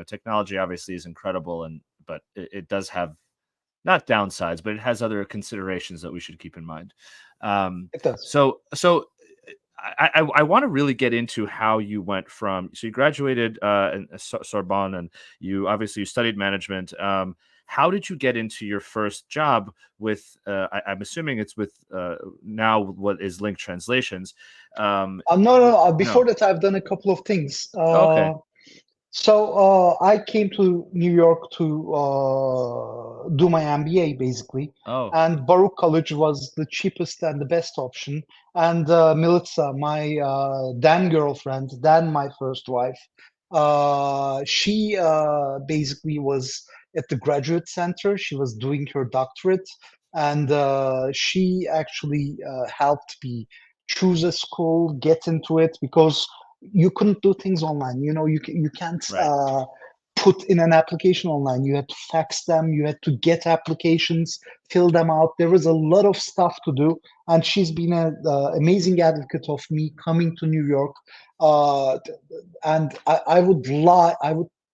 Speaker 1: Technology obviously is incredible, and but it does have not downsides, but it has other considerations that we should keep in mind. Um,
Speaker 2: It does.
Speaker 1: so I want to really get into how you went from, so you graduated in Sorbonne, and you studied management. How did you get into your first job with? I'm assuming it's with now what is Link Translations.
Speaker 2: No, no, no.
Speaker 1: No,
Speaker 2: Before that, I've done a couple of things.
Speaker 1: okay.
Speaker 2: So I came to New York to do my MBA, basically,
Speaker 1: Oh,
Speaker 2: and Baruch College was the cheapest and the best option. And Militsa, my Dan girlfriend, Dan, my first wife, she basically was at the graduate center. She was doing her doctorate, and she actually helped me choose a school, get into it, because you couldn't do things online. You can't
Speaker 1: right.
Speaker 2: put in an application online. You had to fax them. You had to get applications, fill them out. There was a lot of stuff to do, and she's been an amazing advocate of me coming to New York. Uh, and I would lie.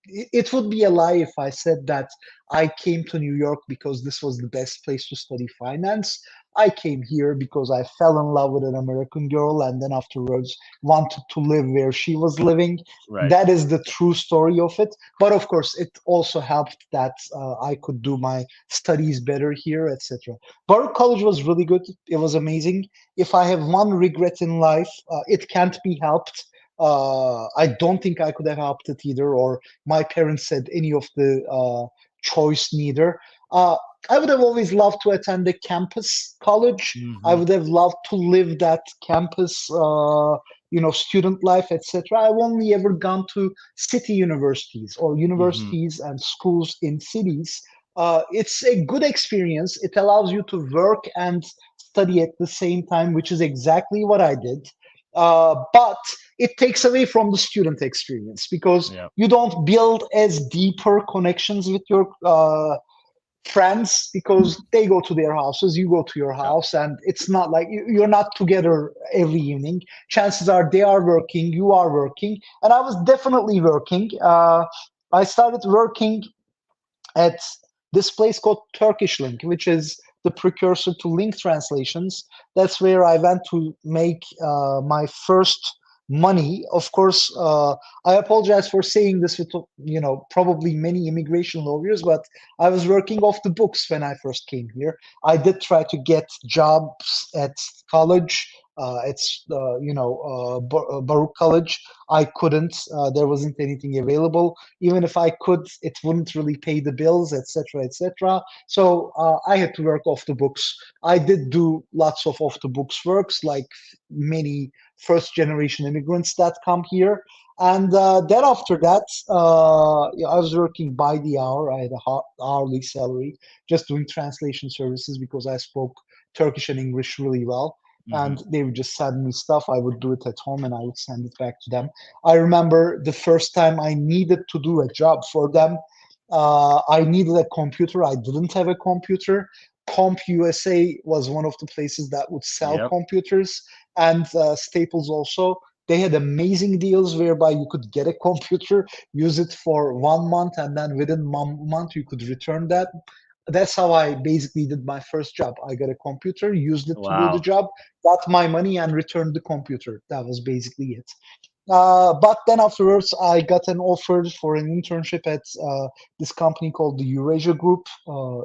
Speaker 2: It would be a lie if I said that I came to New York because this was the best place to study finance. I came here because I fell in love with an American girl and then afterwards wanted to live where she was living.
Speaker 1: Right.
Speaker 2: That is the true story of it. But of course, it also helped that I could do my studies better here, etc. Baruch College was really good. It was amazing. If I have one regret in life, it can't be helped. I don't think I could have helped it either, or my parents said any of the choice neither. Uh, I would have always loved to attend a campus college. I
Speaker 1: Hmm.
Speaker 2: would have loved to live that campus, student life, etc. I've only ever gone to city universities or
Speaker 1: Hmm.
Speaker 2: universities and schools in cities. It's a good experience. It allows you to work and study at the same time, which is exactly what I did. But it takes away from the student experience because
Speaker 1: Yeah.
Speaker 2: you don't build as deeper connections with your friends because they go to their houses, you go to your
Speaker 1: Yeah.
Speaker 2: house, and it's not like you're not together every evening. Chances are they are working, you are working, and I was definitely working. I started working at this place called Turkish Link, which is the precursor to link translations. That's where I went to make my first money. Of course, I apologize for saying this with, probably many immigration lawyers, but I was working off the books when I first came here. I did try to get jobs at college. It's Baruch College. I couldn't. There wasn't anything available. Even if I could, it wouldn't really pay the bills, etc., etc. So I had to work off the books. I did do lots of off the books works, like many first generation immigrants that come here. And then after that, I was working by the hour. I had a hourly salary, just doing translation services because I spoke Turkish and English really well.
Speaker 1: Mhm.
Speaker 2: And they would just send me stuff. I would do it at home and I would send it back to them. I remember the first time I needed to do a job for them. I needed a computer. I didn't have a computer. Comp USA was one of the places that would sell
Speaker 1: Yep.
Speaker 2: computers, and Staples also. They had amazing deals whereby you could get a computer, use it for 1 month, and then within 1 month you could return that. That's how I basically did my first job. I got a computer, used it to do the
Speaker 1: Wow.
Speaker 2: job, got my money, and returned the computer. That was basically it. But then afterwards, I got an offer for an internship at this company called the Eurasia Group.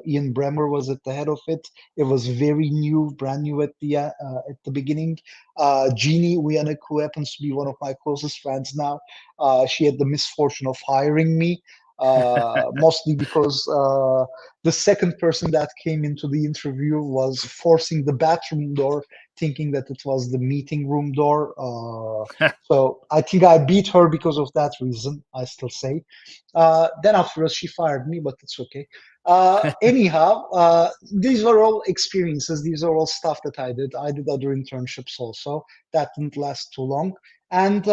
Speaker 2: Ian Bremer was at the head of it. It was very new, brand new at the beginning. Jeannie Wianek, who happens to be one of my closest friends now, she had the misfortune of hiring me. Mostly because the second person that came into the interview was forcing the bathroom door, thinking that it was the meeting room door. So I think I beat her because of that reason, I still say. Then afterwards, she fired me, but it's okay. Anyhow, these were all experiences. These are all stuff that I did. I did other internships also. That didn't last too long. And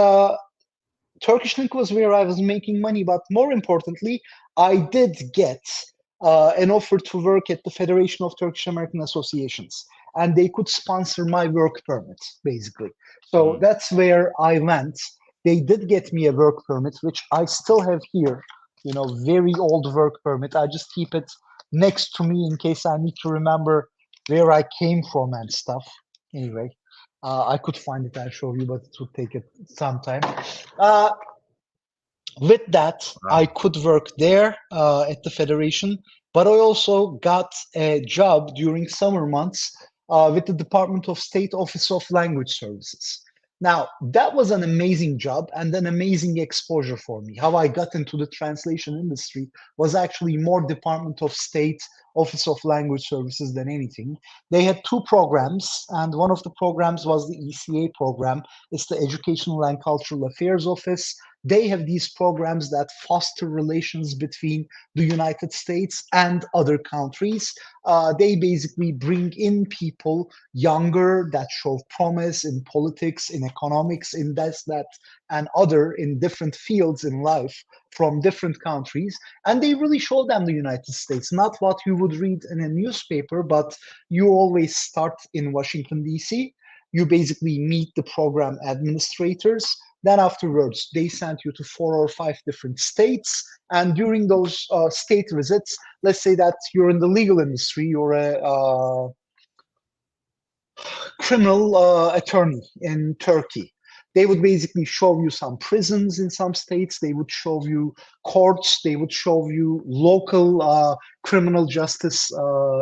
Speaker 2: Turkish Link was where I was making money, but more importantly, I did get an offer to work at the Federation of Turkish American Associations, and they could sponsor my work permit, basically. So
Speaker 1: Mhm.
Speaker 2: that's where I went. They did get me a work permit, which I still have here, very old work permit. I just keep it next to me in case I need to remember where I came from and stuff. Anyway, I could find it and show you, but it would take it some time. Uh, with that, I
Speaker 1: Wow.
Speaker 2: could work there at the Federation, but I also got a job during summer months with the Department of State Office of Language Services. Now, that was an amazing job and an amazing exposure for me. How I got into the translation industry was actually more Department of State Office of Language Services than anything. They had two programs, and one of the programs was the ECA program. It's the Educational and Cultural Affairs Office. They have these programs that foster relations between the United States and other countries. They basically bring in people younger that show promise in politics, in economics, in this, that, and other in different fields in life from different countries. And they really show them the United States, not what you would read in a newspaper, but you always start in Washington, D.C. You basically meet the program administrators. Then afterwards, they sent you to 4 or 5 different states. And during those state visits, let's say that you're in the legal industry, you're a criminal attorney in Turkey. They would basically show you some prisons in some states. They would show you courts. They would show you local criminal justice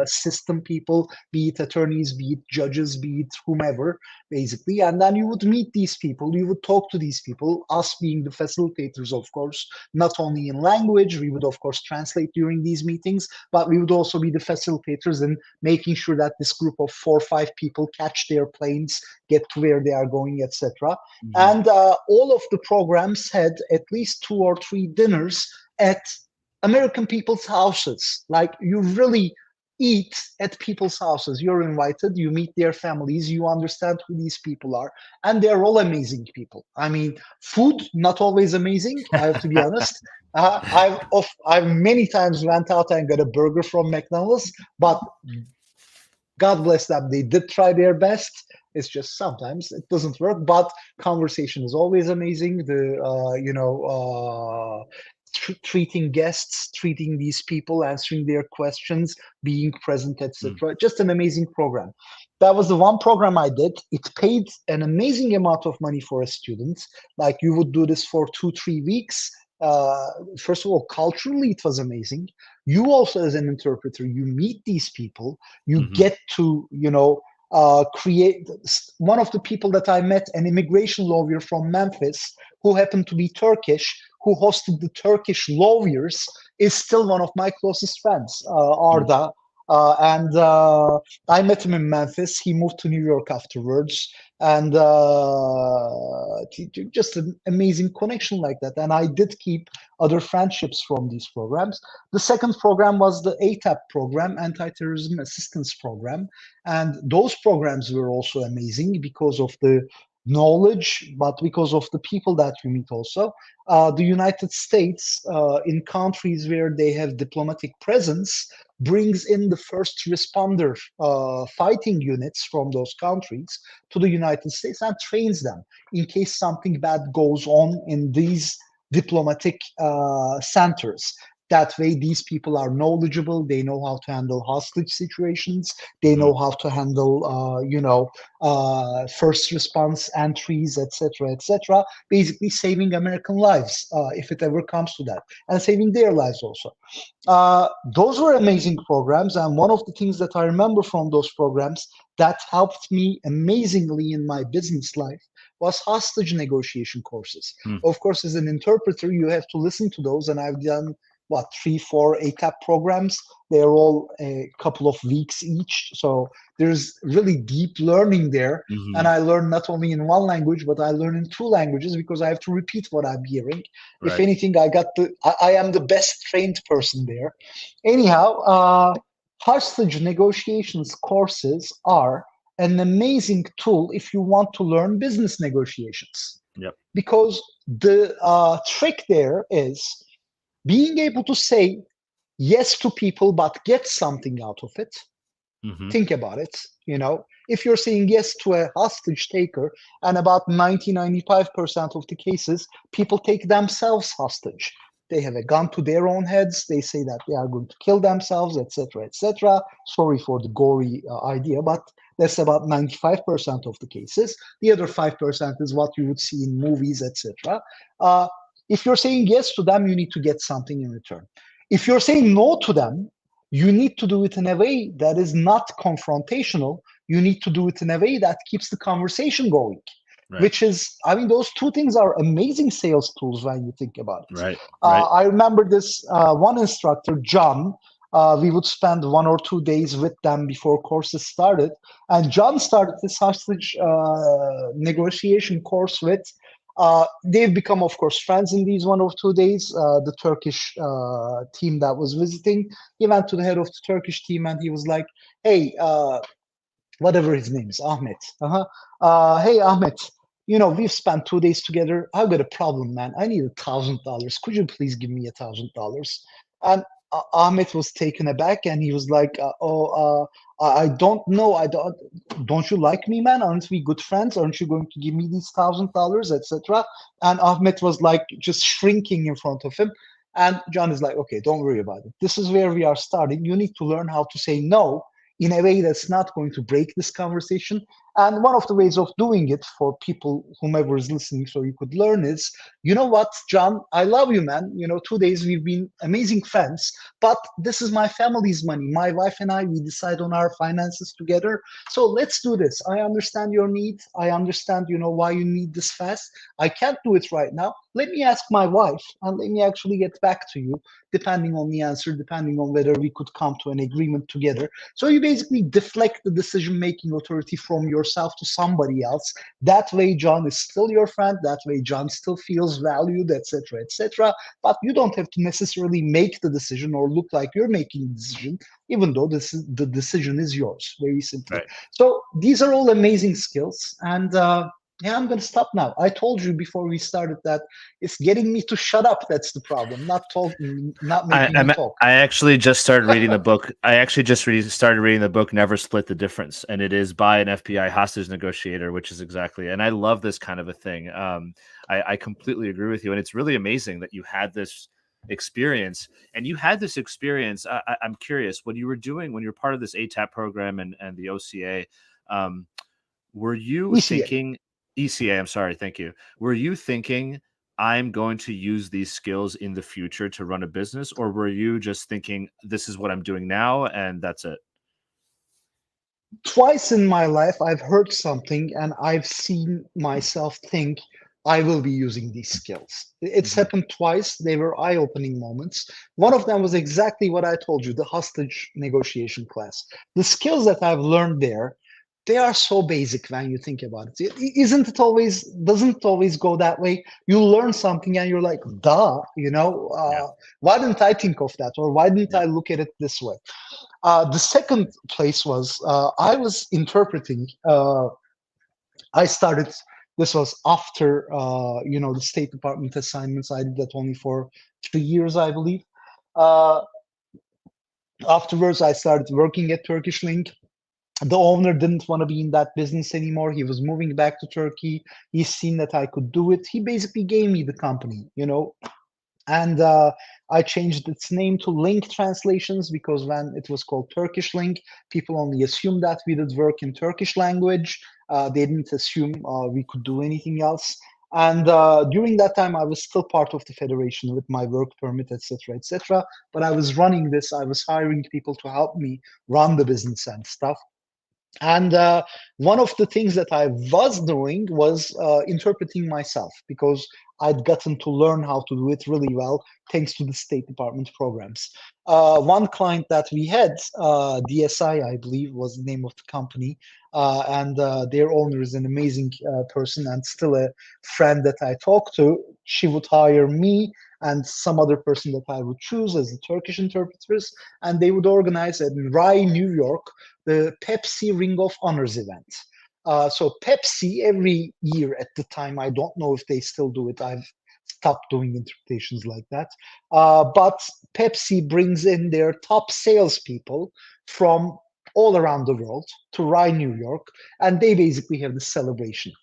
Speaker 2: system people, be it attorneys, be it judges, be it whomever, basically. And then you would meet these people. You would talk to these people, us being the facilitators, of course, not only in language. We would, of course, translate during these meetings, but we would also be the facilitators in making sure that this group of 4 or 5 people catch their planes, get to where they are going, etc.
Speaker 1: Mhm.
Speaker 2: And all of the programs had at least 2 or 3 dinners at American people's houses. Like you really eat at people's houses. You're invited, you meet their families, you understand who these people are, and they're all amazing people. I mean, food not always amazing. I have to be honest. I've many times went out and got a burger from McDonald's, but God bless them. They did try their best. It's just sometimes it doesn't work, but conversation is always amazing. The treating guests, treating these people, answering their questions, being present, etc. Just an amazing program. That was the one program I did. It paid an amazing amount of money for a student. Like you would do this for 2-3 weeks. Uh, First of all, culturally, it was amazing. You also, as an interpreter, you meet these people. You get to, create. One of the people that I met, an immigration lawyer from Memphis, who happened to be Turkish, who hosted the Turkish lawyers, is still one of my closest friends, Arda. And I met him in Memphis. He moved to New York afterwards, and just an amazing connection like that. And I did keep other friendships from these programs. The second program was the ATAP program, Anti-Terrorism Assistance Program, and those programs were also amazing because of the knowledge, but because of the people that we meet also. The United States, in countries where they have diplomatic presence, brings in the first responder fighting units from those countries to the United States and trains them in case something bad goes on in these diplomatic centers. That way, these people are knowledgeable. They know how to handle hostage situations. They know how to handle, first response entries, etc., etc. Basically, saving American lives if it ever comes to that, and saving their lives also. Those were amazing programs, and one of the things that I remember from those programs that helped me amazingly in my business life was hostage negotiation courses. Of course, as an interpreter, you have to listen to those, and I've done 3-4 ATAP programs. They're all a couple of weeks each, so there's really deep learning there. And I learn not only in one language, but I learn in 2 languages because I have to repeat what I'm hearing. Right. If anything, I am the best trained person there. Anyhow, hostage negotiations courses are an amazing tool if you want to learn business negotiations.
Speaker 1: Yep.
Speaker 2: Because the trick there is being able to say yes to people, but get something out of it. Think about it. If you're saying yes to a hostage taker, and about 90-95% of the cases, people take themselves hostage. They have a gun to their own heads. They say that they are going to kill themselves, etc., etc. Sorry for the gory idea, but that's about 95% of the cases. The other 5% is what you would see in movies, etc. If you're saying yes to them, you need to get something in return. If you're saying no to them, you need to do it in a way that is not confrontational. You need to do it in a way that keeps the conversation going, which is, those 2 things are amazing sales tools when you think about it.
Speaker 1: Right.
Speaker 2: I remember this one instructor, John. We would spend 1 or 2 days with them before courses started. And John started this hostage negotiation course with they've become, of course, friends in these 1 or 2 days. The Turkish team that was visiting, he went to the head of the Turkish team and he was like, hey, whatever his name is, Ahmet. Hey, Ahmet, we've spent 2 days together. I've got a problem, man. I need $1,000. Could you please give me $1,000? And Ahmet was taken aback and he was like, I don't know. Don't you like me, man? Aren't we good friends? Aren't you going to give me these $1,000, etc.? And Ahmet was like just shrinking in front of him. And John is like, okay, don't worry about it. This is where we are starting. You need to learn how to say no in a way that's not going to break this conversation. And one of the ways of doing it for people, whomever is listening, so you could learn is, you know what, John, I love you, man. 2 days we've been amazing friends, but this is my family's money. My wife and I, we decide on our finances together. So let's do this. I understand your need. I understand, why you need this fast. I can't do it right now. Let me ask my wife and let me actually get back to you, depending on the answer, depending on whether we could come to an agreement together. So you basically deflect the decision-making authority from yourself to somebody else. That way, John is still your friend. That way, John still feels valued, etc., etc. But you don't have to necessarily make the decision or look like you're making the decision, even though the decision is yours, very simply.
Speaker 1: Right.
Speaker 2: So these are all amazing skills. And I'm going to stop now. I told you before we started that it's getting me to shut up. That's the problem. Not making me talk.
Speaker 1: I actually just started reading the book. I actually just started reading the book, Never Split the Difference. And it is by an FBI hostage negotiator, which is exactly, and I love this kind of a thing. I completely agree with you. And it's really amazing that you had this experience. And you had this experience. I'm curious, when you were doing, when you're part of this ATAP program and the OCA, um, were you
Speaker 2: ECA.
Speaker 1: thinking ECA? I'm sorry, thank you. Were you thinking I'm going to use these skills in the future to run a business, or were you just thinking this is what I'm doing now and that's it?
Speaker 2: Twice in my life, I've heard something and I've seen myself think I will be using these skills. It's
Speaker 1: Hmm.
Speaker 2: happened twice. They were eye-opening moments. One of them was exactly what I told you, the hostage negotiation class. The skills that I've learned there, they are so basic when you think about it. Isn't it always, doesn't it always go that way? You learn something and you're like, duh,
Speaker 1: Yeah.
Speaker 2: why didn't I think of that? Or why didn't
Speaker 1: Yep.
Speaker 2: I look at it this way? The second place was I was interpreting. I started. This was after the State Department assignments. I did that only for 3 years, I believe. Uh, Afterwards, I started working at Turkish Link. The owner didn't want to be in that business anymore. He was moving back to Turkey. He's seen that I could do it. He basically gave me the company, and I changed its name to Link Translations because when it was called Turkish Link, people only assumed that we did work in Turkish language. They didn't assume we could do anything else. And during that time, I was still part of the federation with my work permit, etc., etc. But I was running this. I was hiring people to help me run the business and stuff. And one of the things that I was doing was interpreting myself because I'd gotten to learn how to do it really well thanks to the State Department programs. One client that we had, DSI, I believe, was the name of the company, and their owner is an amazing person and still a friend that I talk to. She would hire me and some other person that I would choose as the Turkish interpreters, and they would organize in Rye, New York, the Pepsi Ring of Honors event. So Pepsi every year at the time, I don't know if they still do it. I've stopped doing interpretations like that. But Pepsi brings in their top salespeople from all around the world to Rye, New York, and they basically have the celebration.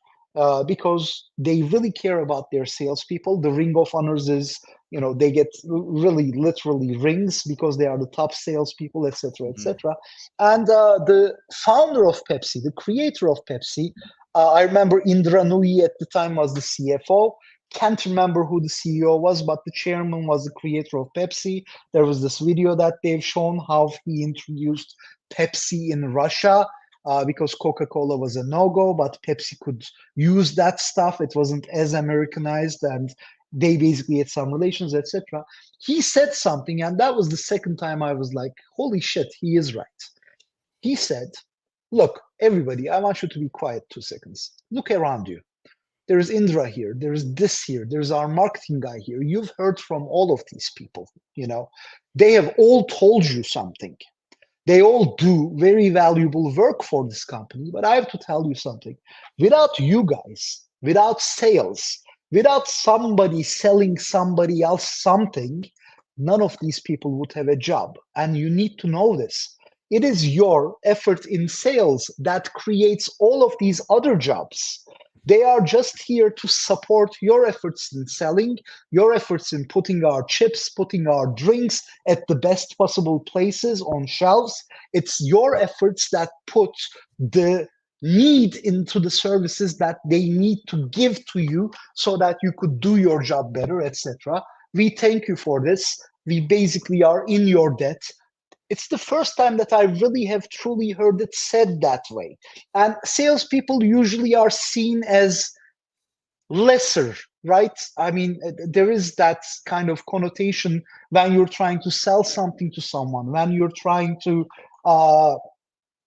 Speaker 2: Because they really care about their salespeople. The Ring of Honors is, they get really literally rings because they are the top salespeople, etc.,
Speaker 1: Hmm.
Speaker 2: etc. And the founder of Pepsi, the creator of Pepsi, I remember Indra Nooyi at the time was the CFO. Can't remember who the CEO was, but the chairman was the creator of Pepsi. There was this video that they've shown how he introduced Pepsi in Russia because Coca-Cola was a no-go, but Pepsi could use that stuff. It wasn't as Americanized, and they basically had some relations, etc. He said something, and that was the second time I was like, holy shit, he is right. He said, look, everybody, I want you to be quiet 2 seconds. Look around you. There's Indra here, there's this here, there's our marketing guy here. You've heard from all of these people, they have all told you something. They all do very valuable work for this company, but I have to tell you something. Without you guys, without sales, without somebody selling somebody else something, none of these people would have a job. And you need to know this. It is your effort in sales that creates all of these other jobs. They are just here to support your efforts in selling, your efforts in putting our chips, putting our drinks at the best possible places on shelves. It's your efforts that put the need into the services that they need to give to you so that you could do your job better, etc. We thank you for this. We basically are in your debt. It's the first time that I really have truly heard it said that way. And salespeople usually are seen as lesser, right? I mean, there is that kind of connotation when you're trying to sell something to someone, when you're trying to uh,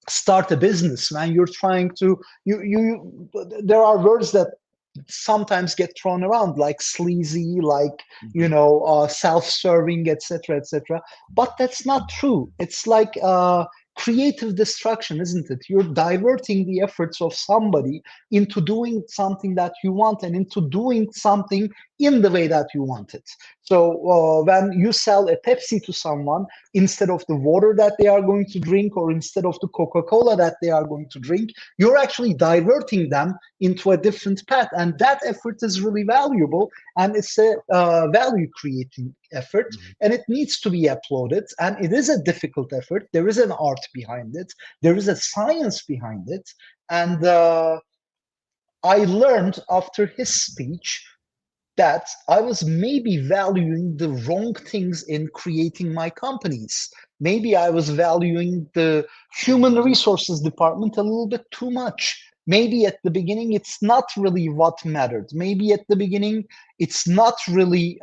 Speaker 2: start a business, when you're trying to, there are words that sometimes get thrown around like sleazy, like
Speaker 1: Hmm.
Speaker 2: self-serving, etc., etc. But that's not true. It's like creative destruction, isn't it? You're diverting the efforts of somebody into doing something that you want and into doing something in the way that you want it. So when you sell a Pepsi to someone, instead of the water that they are going to drink or instead of the Coca-Cola that they are going to drink, you're actually diverting them into a different path. And that effort is really valuable, and it's a value creating effort, and it needs to be applauded. And it is a difficult effort. There is an art behind it, there is a science behind it. And I learned after his speech that I was maybe valuing the wrong things in creating my companies. Maybe I was valuing the human resources department a little bit too much. Maybe at the beginning, it's not really what mattered. Maybe at the beginning, it's not really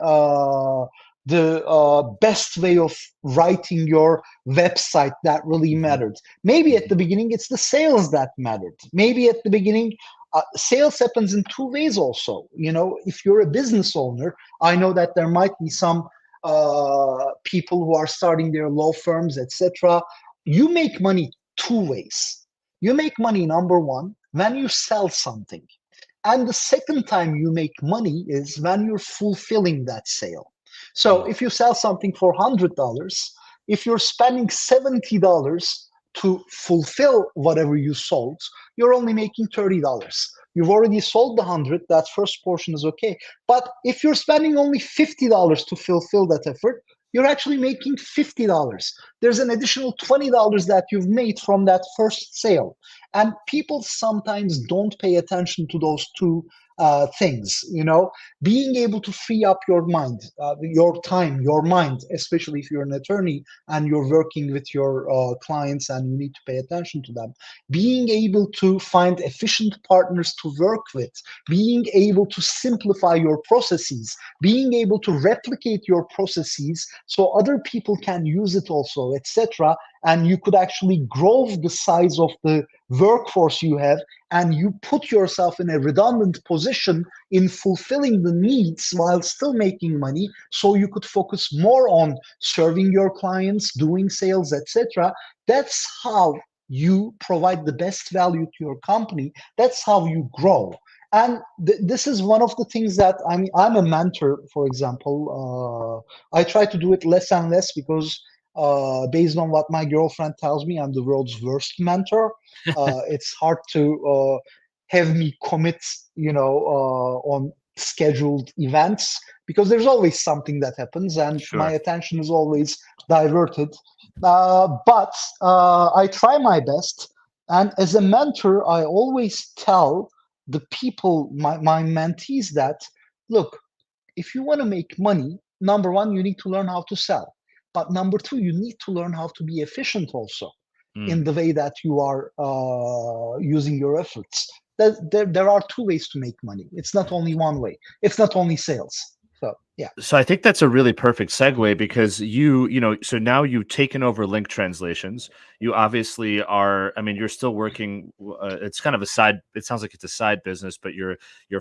Speaker 2: the best way of writing your website that really mattered. Maybe at the beginning, it's the sales that mattered. Maybe at the beginning, sales happens in two ways also. If you're a business owner, I know that there might be some people who are starting their law firms, etc. You make money two ways. You make money, number one, when you sell something. And the second time you make money is when you're fulfilling that sale. So if you sell something for $100, if you're spending $70 to fulfill whatever you sold, you're only making $30. You've already sold the 100, that first portion is okay. But if you're spending only $50 to fulfill that effort, you're actually making $50. There's an additional $20 that you've made from that first sale. And people sometimes don't pay attention to those two things. Being able to free up your mind, your time, your mind, especially if you're an attorney and you're working with your clients and you need to pay attention to them. Being able to find efficient partners to work with, being able to simplify your processes, being able to replicate your processes so other people can use it also, etc. And you could actually grow the size of the workforce you have, and you put yourself in a redundant position in fulfilling the needs while still making money, so you could focus more on serving your clients, doing sales, etc. That's how you provide the best value to your company. That's how you grow. And this is one of the things that I'm a mentor, for example. I try to do it less and less because based on what my girlfriend tells me, I'm the world's worst mentor. It's hard to have me commit, on scheduled events, because there's always something that happens and my
Speaker 1: Sure.
Speaker 2: attention is always diverted. But I try my best. And as a mentor, I always tell the people, my mentees, that look, if you want to make money, number one, you need to learn how to sell. But number two, you need to learn how to be efficient also
Speaker 1: Mm.
Speaker 2: in the way that you are using your efforts. There are two ways to make money. It's not only one way. It's not only sales. So yeah.
Speaker 1: So I think that's a really perfect segue because so now you've taken over link translations. You obviously are, I mean, you're still working. It's kind of a side, it sounds like it's a side business, but you're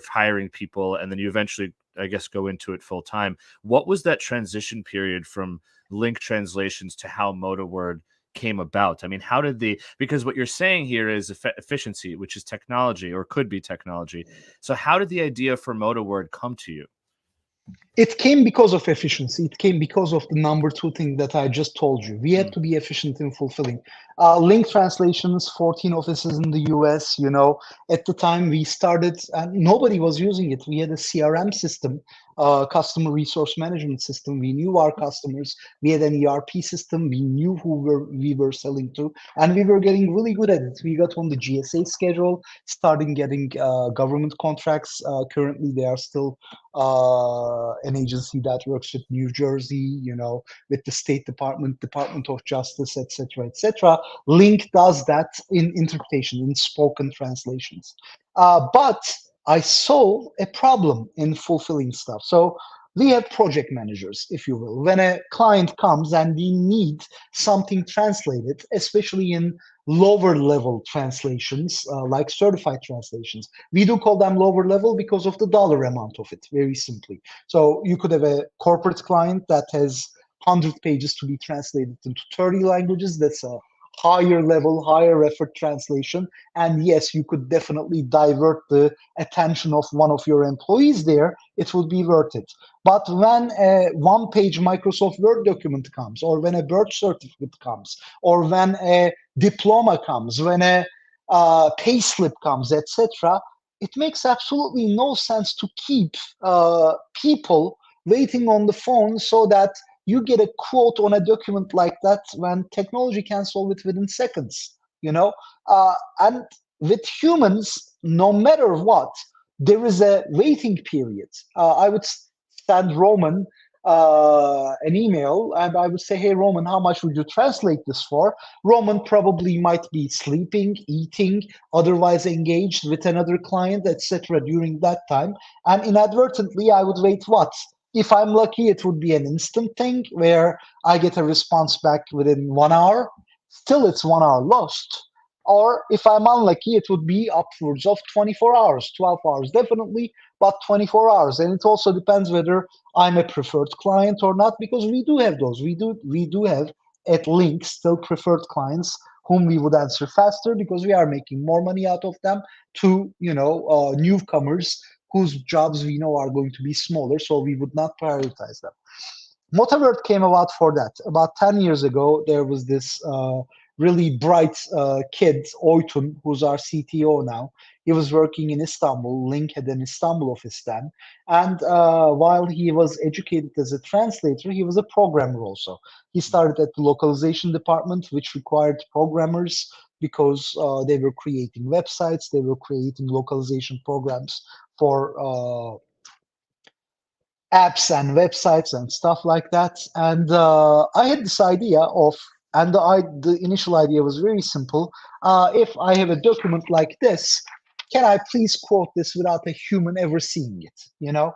Speaker 1: hiring people and then you eventually, I guess, go into it full time. What was that transition period from link translations to how MotaWord came about? I mean, how did because what you're saying here is efficiency, which is technology or could be technology. So how did the idea for MotaWord come to you?
Speaker 2: It came because of efficiency. It came because of the number two thing that I just told you. We had
Speaker 1: Mm.
Speaker 2: to be efficient in fulfilling. Link translations, 14 offices in the US, at the time we started, and nobody was using it. We had a CRM system, customer resource management system. We knew our customers. We had an ERP system. We knew we were selling to, and we were getting really good at it. We got on the GSA schedule, starting getting government contracts. Currently, they are still an agency that works with New Jersey, with the State Department, Department of Justice, etc., etc. Link does that in interpretation, in spoken translations. But I saw a problem in fulfilling stuff. So we have project managers, if you will. When a client comes and we need something translated, especially in lower level translations, like certified translations, we do call them lower level because of the dollar amount of it, very simply. So you could have a corporate client that has 100 pages to be translated into 30 languages. That's a higher level, higher effort translation. And yes, you could definitely divert the attention of one of your employees there. It would be worth it. But when a one-page Microsoft Word document comes, or when a birth certificate comes, or when a diploma comes, when a pay slip comes, etc., it makes absolutely no sense to keep people waiting on the phone so that you get a quote on a document like that when technology can solve it within seconds, you know? And with humans, no matter what, there is a waiting period. I would send Roman an email and I would say, hey, Roman, how much would you translate this for? Roman probably might be sleeping, eating, otherwise engaged with another client, etc. during that time. And inadvertently, I would wait what? If I'm lucky, it would be an instant thing where I get a response back within 1 hour. Still, it's 1 hour lost. Or if I'm unlucky, it would be upwards of 24 hours, 12 hours, definitely, but 24 hours. And it also depends whether I'm a preferred client or not, because we do have those. We do have at Link still preferred clients whom we would answer faster because we are making more money out of them to newcomers whose jobs we know are going to be smaller, so we would not prioritize them. MotaWord came about for that. About 10 years ago, there was this really bright kid, Oytun, who's our CTO now. He was working in Istanbul. Link had an Istanbul office then. And while he was educated as a translator, he was a programmer also. He started at the localization department, which required programmers because they were creating websites, they were creating localization programs for apps and websites and stuff like that. And I had this idea of, and the initial idea was very simple. If I have a document like this, can I please quote this without a human ever seeing it?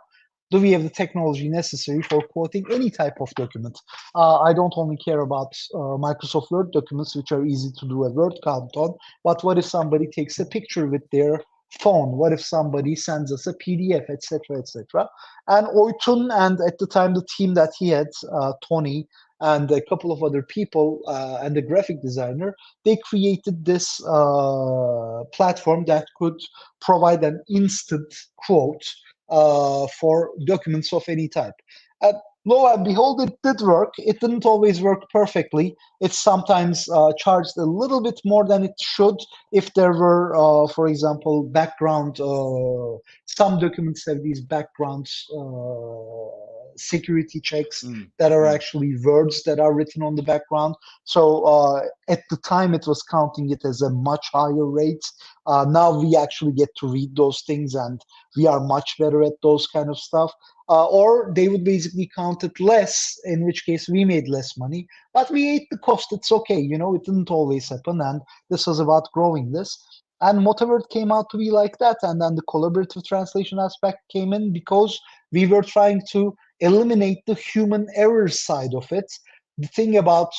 Speaker 2: Do we have the technology necessary for quoting any type of document? I don't only care about Microsoft Word documents, which are easy to do a word count on, but what if somebody takes a picture with their phone? What if somebody sends us a PDF, etc., etc.? And Oytun, and at the time, the team that he had, Tony, and a couple of other people, and the graphic designer, they created this platform that could provide an instant quote for documents of any type. Uh, Lo and behold, it did work. It didn't always work perfectly. It sometimes charged a little bit more than it should if there were, for example, background. Some documents have these background security checks that are actually words that are written on the background. So at the time, it was counting it as a much higher rate. Now we actually get to read those things, and we are much better at those kind of stuff. Or they would basically count it less, in which case we made less money, but we ate the cost. It's okay. It didn't always happen. And this was about growing this. And MotaWord came out to be like that. And then the collaborative translation aspect came in because we were trying to eliminate the human error side of it. The thing about,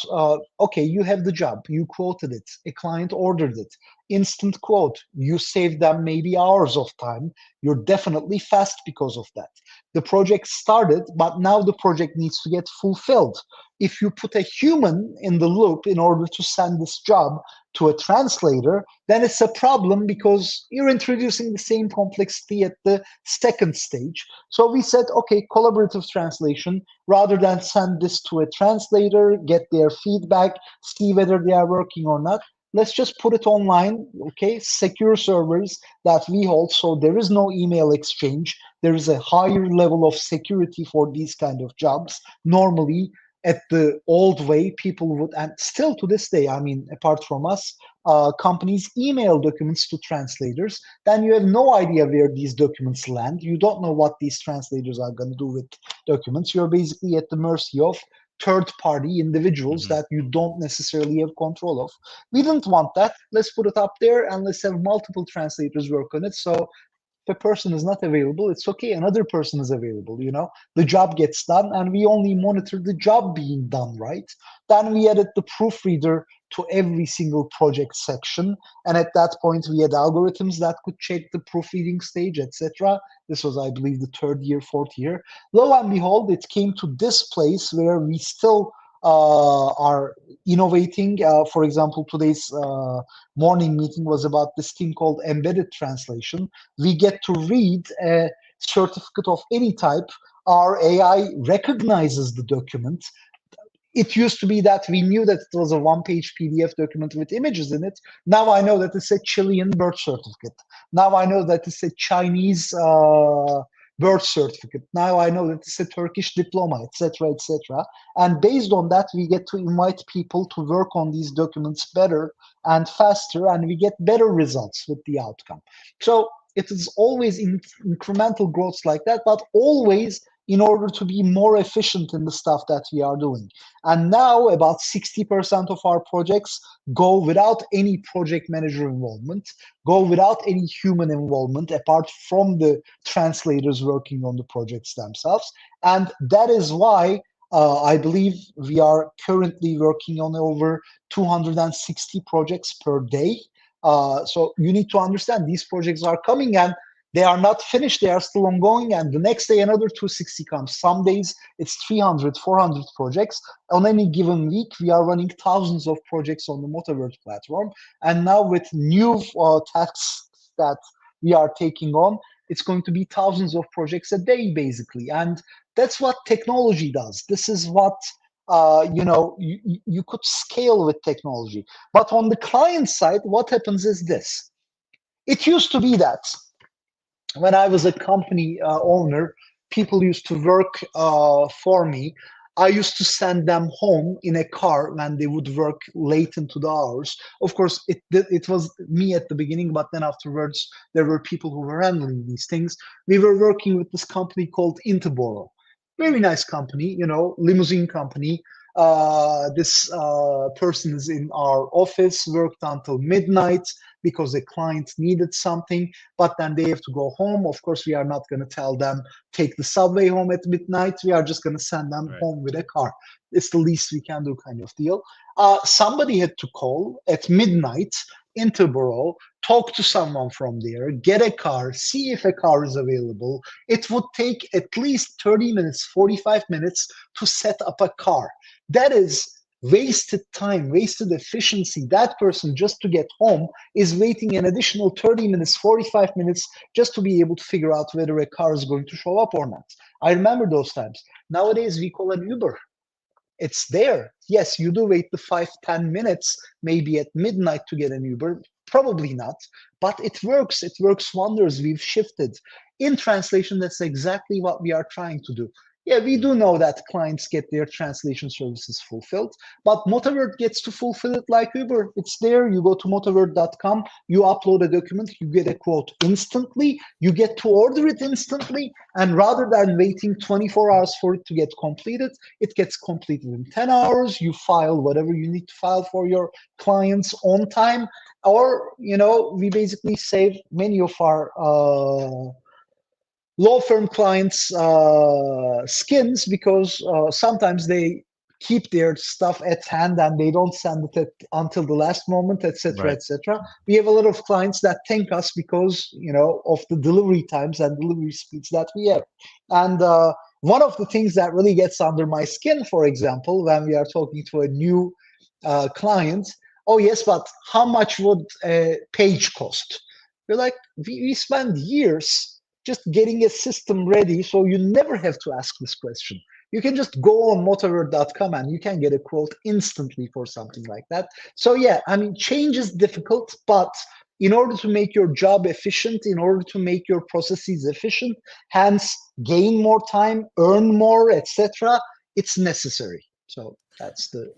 Speaker 2: okay, you have the job, you quoted it, a client ordered it, instant quote, you saved them maybe hours of time. You're definitely fast because of that. The project started, but now the project needs to get fulfilled. If you put a human in the loop in order to send this job to a translator, then it's a problem because you're introducing the same complexity at the second stage. So we said, okay, collaborative translation, rather than send this to a translator, get their feedback, see whether they are working or not, let's just put it online, okay? Secure servers that we hold, so there is no email exchange. There is a higher level of security for these kind of jobs. Normally, at the old way, people would, and still to this day, I mean, apart from us, companies email documents to translators. Then you have no idea where these documents land. You don't know what these translators are going to do with documents. You're basically at the mercy of third-party individuals that you don't necessarily have control of. We didn't want that. Let's put it up there and let's have multiple translators work on it. So if a person is not available, it's okay. Another person is available, the job gets done and we only monitor the job being done, right? Then we added the proofreader to every single project section. And at that point, we had algorithms that could check the proofreading stage, etc. This was, I believe, the third year, fourth year. Lo and behold, it came to this place where we still are innovating. For example, today's morning meeting was about this thing called embedded translation. We get to read a certificate of any type. Our AI recognizes the document. It used to be that we knew that it was a one-page PDF document with images in it. Now I know that it's a Chilean birth certificate. Now I know that it's a Chinese birth certificate. Now I know that it's a Turkish diploma, etc., etc. And based on that, we get to invite people to work on these documents better and faster, and we get better results with the outcome. So it is always incremental growth like that, but always in order to be more efficient in the stuff that we are doing. And now about 60% of our projects go without any project manager involvement, go without any human involvement apart from the translators working on the projects themselves. And that is why I believe we are currently working on over 260 projects per day. So you need to understand these projects are coming and they are not finished, they are still ongoing, and the next day another 260 comes. Some days it's 300, 400 projects. On any given week, we are running thousands of projects on the MotaWord platform. And now with new tasks that we are taking on, it's going to be thousands of projects a day, basically. And that's what technology does. This is what you could scale with technology. But on the client side, what happens is this. It used to be that when I was a company owner, people used to work for me. I used to send them home in a car when they would work late into the hours. Of course, it was me at the beginning, but then afterwards, there were people who were handling these things. We were working with this company called Interboro. Very nice company, limousine company. This person is in our office, worked until midnight because the client needed something, but then they have to go home. Of course, we are not going to tell them, take the subway home at midnight. We are just going to send them home with a car. It's the least we can do kind of deal. Somebody had to call at midnight into Borough, talk to someone from there, get a car, see if a car is available. It would take at least 30 minutes, 45 minutes to set up a car. That is wasted time, wasted efficiency. That person, just to get home, is waiting an additional 30 minutes, 45 minutes just to be able to figure out whether a car is going to show up or not. I remember those times. Nowadays, we call an Uber. It's there. Yes, you do wait the 5-10 minutes, maybe at midnight to get an Uber. Probably not, but it works. It works wonders. We've shifted. In translation, that's exactly what we are trying to do. Yeah, we do know that clients get their translation services fulfilled, but MotaWord gets to fulfill it like Uber. It's there. You go to motaword.com, you upload a document, you get a quote instantly, you get to order it instantly, and rather than waiting 24 hours for it to get completed, it gets completed in 10 hours. You file whatever you need to file for your clients on time, or, we basically save many of our law firm clients' skins because sometimes they keep their stuff at hand and they don't send it until the last moment, etc., etc. We have a lot of clients that thank us because of the delivery times and delivery speeds that we have. And one of the things that really gets under my skin, for example, when we are talking to a new client, oh yes, but how much would a page cost? We're like, we spend years just getting a system ready, so you never have to ask this question. You can just go on motaword.com and you can get a quote instantly for something like that. So yeah, change is difficult, but in order to make your job efficient, in order to make your processes efficient, hence gain more time, earn more, etc., it's necessary. So that's the.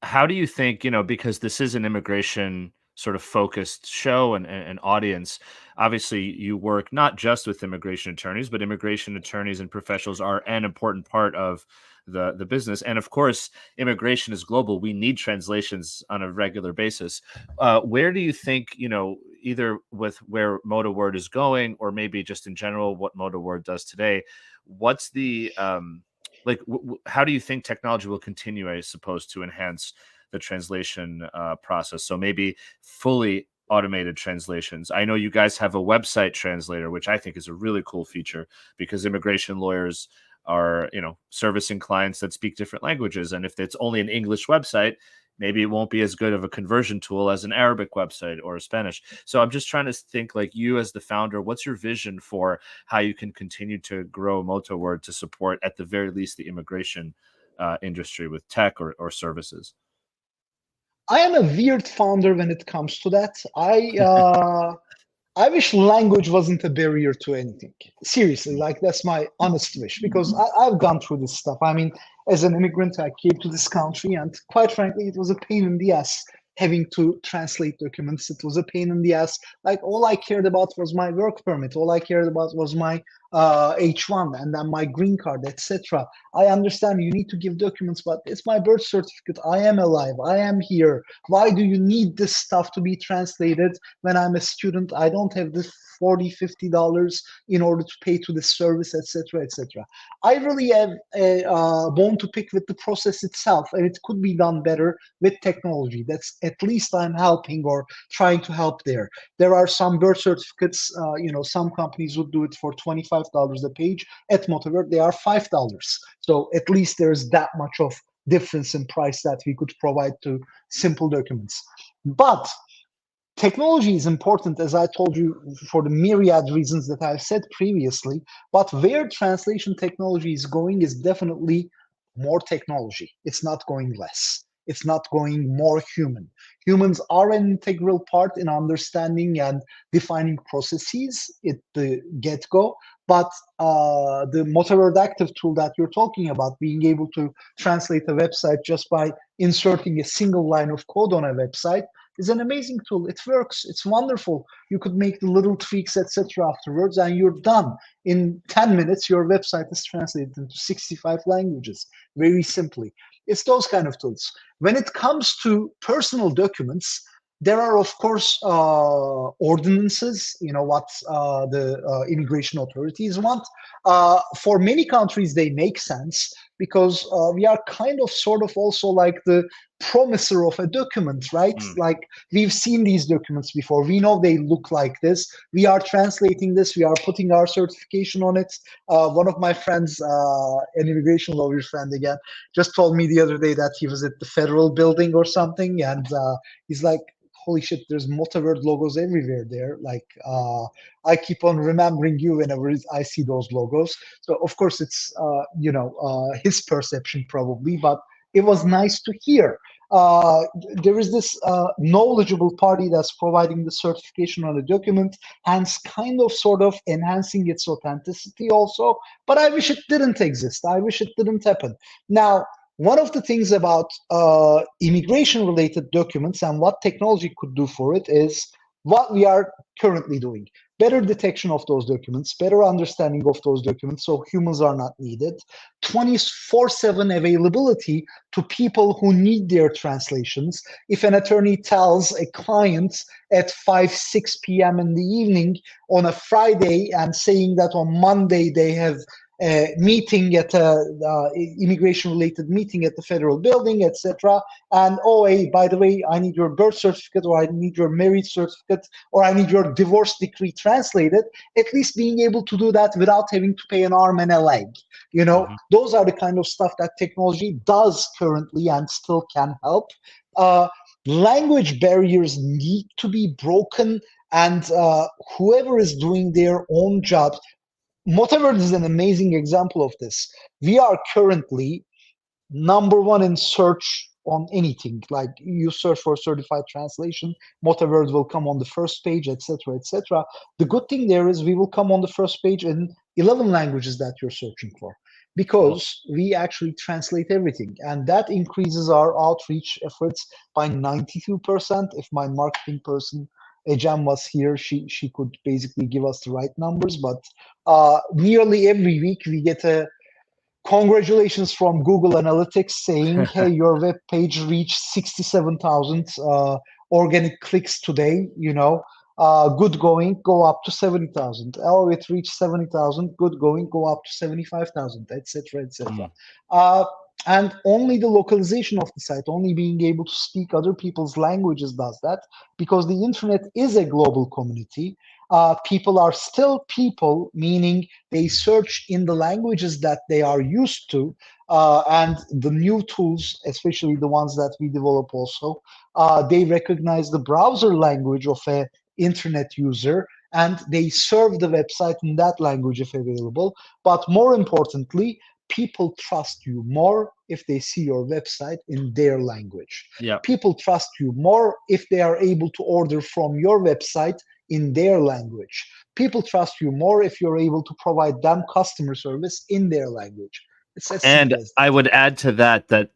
Speaker 1: How do you think, because this is an immigration sort of focused show and audience, obviously you work not just with immigration attorneys, but immigration attorneys and professionals are an important part of the business. And of course, immigration is global. We need translations on a regular basis. Where do you think, either with where MotaWord is going, or maybe just in general, what MotaWord does today, what's the, how do you think technology will continue, I suppose, to enhance the translation process? So maybe fully automated translations. I know you guys have a website translator, which I think is a really cool feature because immigration lawyers are, servicing clients that speak different languages. And if it's only an English website, maybe it won't be as good of a conversion tool as an Arabic website or a Spanish. So I'm just trying to think, like, you as the founder, what's your vision for how you can continue to grow MotaWord to support, at the very least, the immigration industry with tech or services?
Speaker 2: I am a weird founder when it comes to that. I wish language wasn't a barrier to anything. Seriously, like that's my honest wish because I've gone through this stuff. I mean, as an immigrant, I came to this country, and quite frankly, it was a pain in the ass having to translate documents. It was a pain in the ass. Like all I cared about was my work permit. All I cared about was my H1 and then my green card, etc. I understand you need to give documents, but it's my birth certificate. I am alive. I am here. Why do you need this stuff to be translated when I'm a student? I don't have this $40-50 in order to pay to the service, etc., etc. I really have a bone to pick with the process itself, and it could be done better with technology. That's at least I'm helping or trying to help there. There are some birth certificates, some companies would do it for $25 a page. At MotaWord, they are $5. So at least there's that much of difference in price that we could provide to simple documents. But technology is important, as I told you, for the myriad reasons that I've said previously. But where translation technology is going is definitely more technology. It's not going less. It's not going more human. Humans are an integral part in understanding and defining processes at the get-go. But the MotaWord Active tool that you're talking about, being able to translate a website just by inserting a single line of code on a website, is an amazing tool. It works. It's wonderful. You could make the little tweaks, etc. afterwards, and you're done. In 10 minutes, your website is translated into 65 languages, very simply. It's those kind of tools. When it comes to personal documents, there are, of course, ordinances, what the immigration authorities want. For many countries, they make sense because we are kind of sort of also like the promiser of a document, right? Like we've seen these documents before. We know they look like this. We are translating this. We are putting our certification on it. One of my friends, an immigration lawyer friend again, just told me the other day that he was at the federal building or something, and he's like, holy shit, there's MotaWord logos everywhere there. Like, I keep on remembering you whenever I see those logos. So, of course, it's, his perception probably, but it was nice to hear. There is this knowledgeable party that's providing the certification on a document, hence kind of sort of enhancing its authenticity also. But I wish it didn't exist. I wish it didn't happen. Now, one of the things about immigration-related documents and what technology could do for it is what we are currently doing. Better detection of those documents, better understanding of those documents so humans are not needed, 24/7 availability to people who need their translations. If an attorney tells a client at 5-6 p.m. in the evening on a Friday and saying that on Monday they have meeting at immigration-related meeting at the federal building, etc. And oh, hey, by the way, I need your birth certificate, or I need your marriage certificate, or I need your divorce decree translated. At least being able to do that without having to pay an arm and a leg. Those are the kind of stuff that technology does currently and still can help. Language barriers need to be broken, and whoever is doing their own job. MotaWord is an amazing example of this. We are currently number one in search on anything. Like you search for certified translation, MotaWord will come on the first page, etc., etc. The good thing there is we will come on the first page in 11 languages that you're searching for, because we actually translate everything, and that increases our outreach efforts by 92%. If my marketing person Ejam was here, she could basically give us the right numbers. But nearly every week we get a congratulations from Google Analytics saying, hey, your web page reached 67,000 organic clicks today. Good going, go up to 70,000. Oh, it reached 70,000. Good going, go up to 75,000, etc., etc. And only the localization of the site, only being able to speak other people's languages does that, because the internet is a global community. People are still people, meaning they search in the languages that they are used to, and the new tools, especially the ones that we develop also, they recognize the browser language of a internet user, and they serve the website in that language if available. But more importantly, people trust you more if they see your website in their language.
Speaker 1: Yeah.
Speaker 2: People trust you more if they are able to order from your website in their language. People trust you more if you're able to provide them customer service in their language. It's as
Speaker 1: And
Speaker 2: simple as
Speaker 1: I
Speaker 2: that.
Speaker 1: would add to that that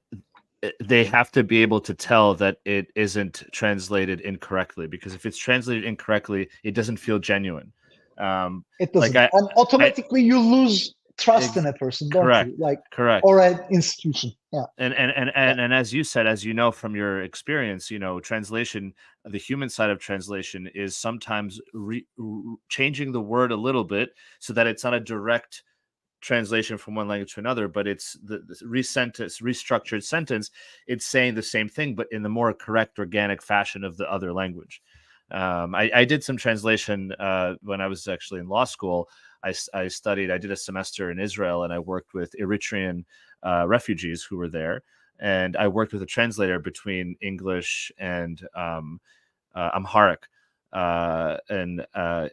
Speaker 1: they have to be able to tell that it isn't translated incorrectly, because if it's translated incorrectly, it doesn't feel genuine.
Speaker 2: It
Speaker 1: Like
Speaker 2: doesn't. And
Speaker 1: I
Speaker 2: automatically you lose trust
Speaker 1: ex-
Speaker 2: in a person, don't
Speaker 1: correct,
Speaker 2: you? Like,
Speaker 1: correct.
Speaker 2: or an institution. Yeah.
Speaker 1: And as you said, as you know from your experience, translation, the human side of translation is sometimes changing the word a little bit so that it's not a direct translation from one language to another, but it's the restructured sentence. It's saying the same thing, but in the more correct, organic fashion of the other language. I did some translation when I was actually in law school. I studied. I did a semester in Israel, and I worked with Eritrean refugees who were there, and I worked with a translator between English and Amharic. And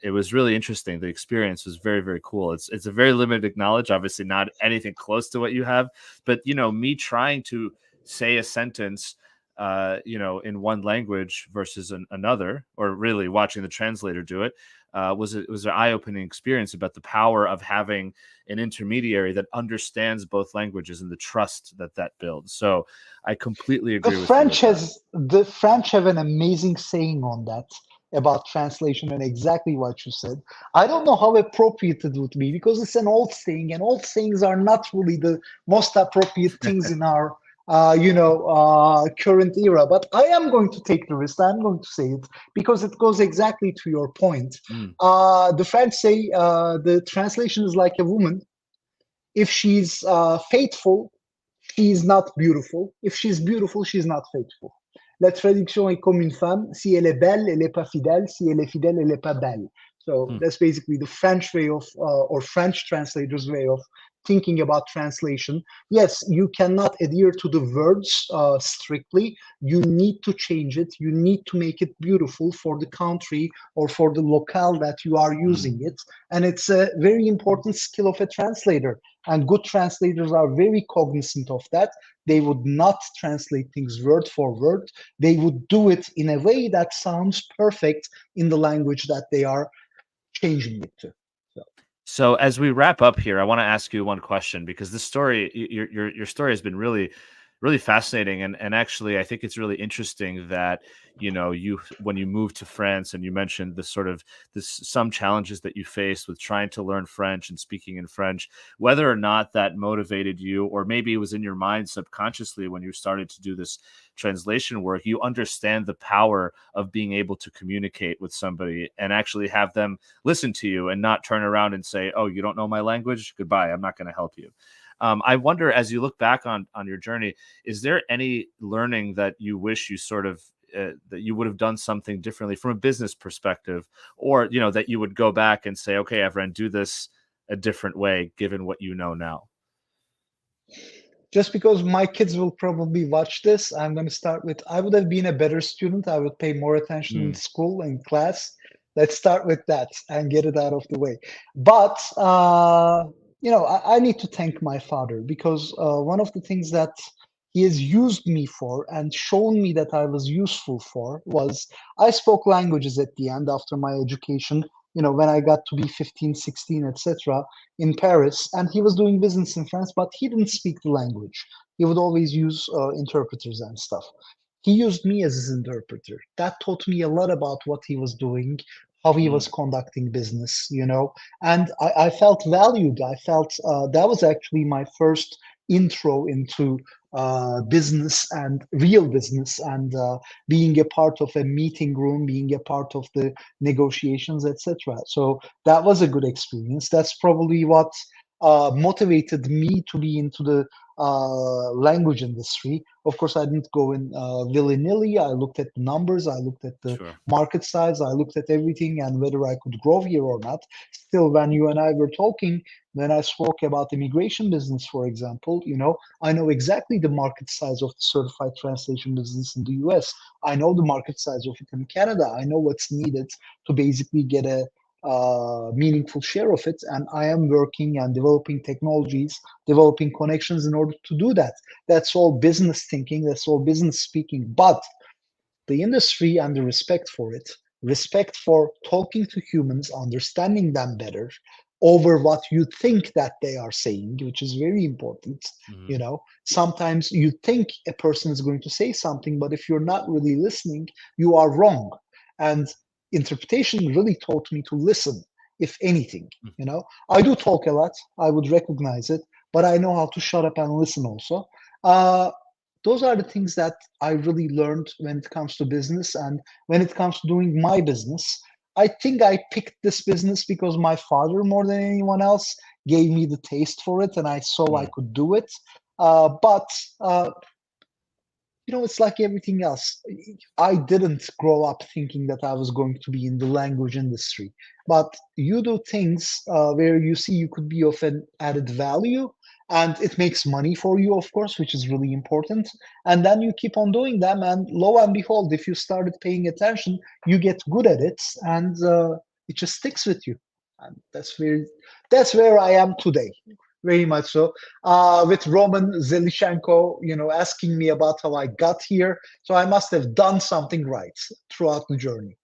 Speaker 1: it was really interesting. The experience was very, very cool. It's a very limited knowledge, obviously not anything close to what you have, but me trying to say a sentence, in one language versus another, or really watching the translator do it, was an eye-opening experience about the power of having an intermediary that understands both languages and the trust that builds. So I completely
Speaker 2: The
Speaker 1: agree with you
Speaker 2: French
Speaker 1: with that.
Speaker 2: has the French have an amazing saying on that about translation and exactly what you said. I don't know how appropriate it would be because it's an old saying, and old sayings are not really the most appropriate things in our current era. But I am going to take the risk. I'm going to say it because it goes exactly to your point.
Speaker 1: Mm,
Speaker 2: The French say the translation is like a woman. If she's faithful, she's not beautiful. If she's beautiful, she's not faithful. La traduction est comme une femme. Si elle est belle, elle n'est pas fidèle. Si elle est fidèle, elle n'est pas belle. So
Speaker 1: mm,
Speaker 2: that's basically the French way of, or French translators' way of thinking about translation. Yes, you cannot adhere to the words strictly. You need to change it. You need to make it beautiful for the country or for the locale that you are
Speaker 1: mm.
Speaker 2: using it. And it's a very important skill of a translator. And good translators are very cognizant of that. They would not translate things word for word. They would do it in a way that sounds perfect in the language that they are changing it to. So,
Speaker 1: So as we wrap up here, I want to ask you one question, because this story, your story has been really, really fascinating, and actually, I think it's really interesting that you when you moved to France, and you mentioned the sort of some challenges that you faced with trying to learn French and speaking in French, whether or not that motivated you, or maybe it was in your mind subconsciously when you started to do this translation work. You understand the power of being able to communicate with somebody and actually have them listen to you and not turn around and say, "Oh, you don't know my language? Goodbye. I'm not going to help you." I wonder, as you look back on your journey, is there any learning that you wish you sort of that you would have done something differently from a business perspective, or that you would go back and say, "Okay, Evren, do this a different way, given what you know now"?
Speaker 2: just because my kids will probably watch this, I'm going to start with I would have been a better student. I would pay more attention in
Speaker 1: Mm,
Speaker 2: school and class. Let's start with that and get it out of the way. But, I need to thank my father because one of the things that he has used me for and shown me that I was useful for was I spoke languages at the end after my education, when I got to be 15, 16, etc in Paris, and he was doing business in France, but he didn't speak the language. He would always use interpreters and stuff. He used me as his interpreter. That taught me a lot about what he was doing, how he
Speaker 1: mm,
Speaker 2: was conducting business, and I felt valued. I felt that was actually my first intro into business and real business and being a part of a meeting room, being a part of the negotiations, etc. So that was a good experience. That's probably what motivated me to be into the language industry. Of course, I didn't go in willy-nilly. I looked at the numbers, I looked at the
Speaker 1: Sure.
Speaker 2: market size, I looked at everything and whether I could grow here or not. Still, when you and I were talking, when I spoke about immigration business, for example, I know exactly the market size of the certified translation business in the US. I know the market size of it in Canada. I know what's needed to basically get a meaningful share of it. And I am working and developing technologies, developing connections in order to do that. That's all business thinking, that's all business speaking. But the industry and the respect for it, respect for talking to humans, understanding them better over what you think that they are saying, which is very important.
Speaker 1: Mhm.
Speaker 2: Sometimes you think a person is going to say something, but if you're not really listening, you are wrong. And interpretation really taught me to listen, if anything.
Speaker 1: Mhm.
Speaker 2: I do talk a lot, I would recognize it, but I know how to shut up and listen also. uh, those are the things that I really learned when it comes to business and when it comes to doing my business. I think I picked this business because my father, more than anyone else, gave me the taste for it and I saw I
Speaker 1: Mm.
Speaker 2: could do it. But it's like everything else. I didn't grow up thinking that I was going to be in the language industry. But you do things where you see you could be of an added value and it makes money for you, of course, which is really important. And then you keep on doing them. And lo and behold, if you started paying attention, you get good at it and it just sticks with you. And that's where I am today. Very much so with Roman Zelishenko, asking me about how I got here. So I must have done something right throughout the journey.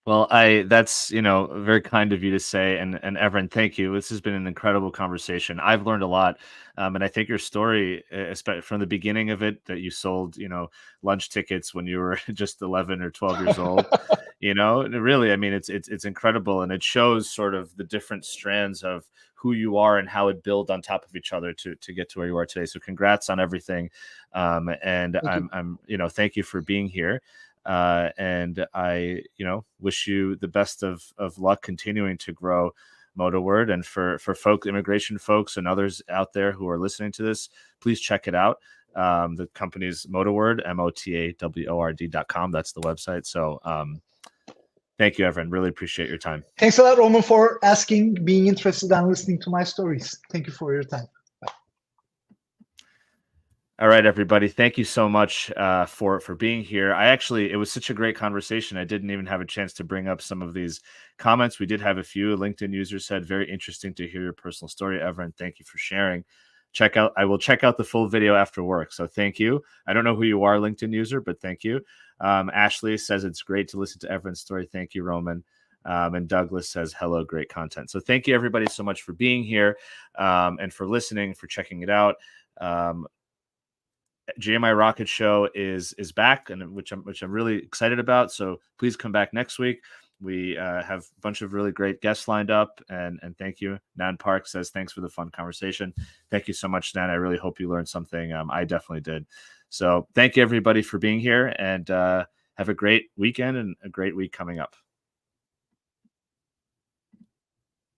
Speaker 1: Well, that's, very kind of you to say. And Evren, thank you. This has been an incredible conversation. I've learned a lot. And I think your story, from the beginning of it, that you sold, lunch tickets when you were just 11 or 12 years old, really, I mean, it's incredible. And it shows sort of the different strands of who you are and how it build on top of each other to get to where you are today. So congrats on everything. And
Speaker 2: Thank you.
Speaker 1: thank you for being here. And I, wish you the best of luck continuing to grow MotaWord. And for immigration folks and others out there who are listening to this, please check it out. The company's MotaWord, MotaWord.com. That's the website. So thank you, Evren. Really appreciate your time.
Speaker 2: Thanks a lot, Roman, for asking, being interested, and listening to my stories. Thank you for your time.
Speaker 1: All right, everybody. Thank you so much for being here. It was such a great conversation. I didn't even have a chance to bring up some of these comments. We did have a few LinkedIn users said, very interesting to hear your personal story, Evren. Thank you for sharing. I will check out the full video after work. So thank you. I don't know who you are, LinkedIn user, but thank you. Ashley says it's great to listen to Evren's story. Thank you, Roman. And Douglas says, hello, great content. So thank you, everybody, so much for being here and for listening, for checking it out. GMI Rocket show is back, and which I'm really excited about. So please come back next week. We have a bunch of really great guests lined up, and thank you. Nan Park says thanks for the fun conversation. Thank you so much, Nan. I really hope you learned something. I definitely did. So thank you, everybody, for being here, and have a great weekend and a great week coming up.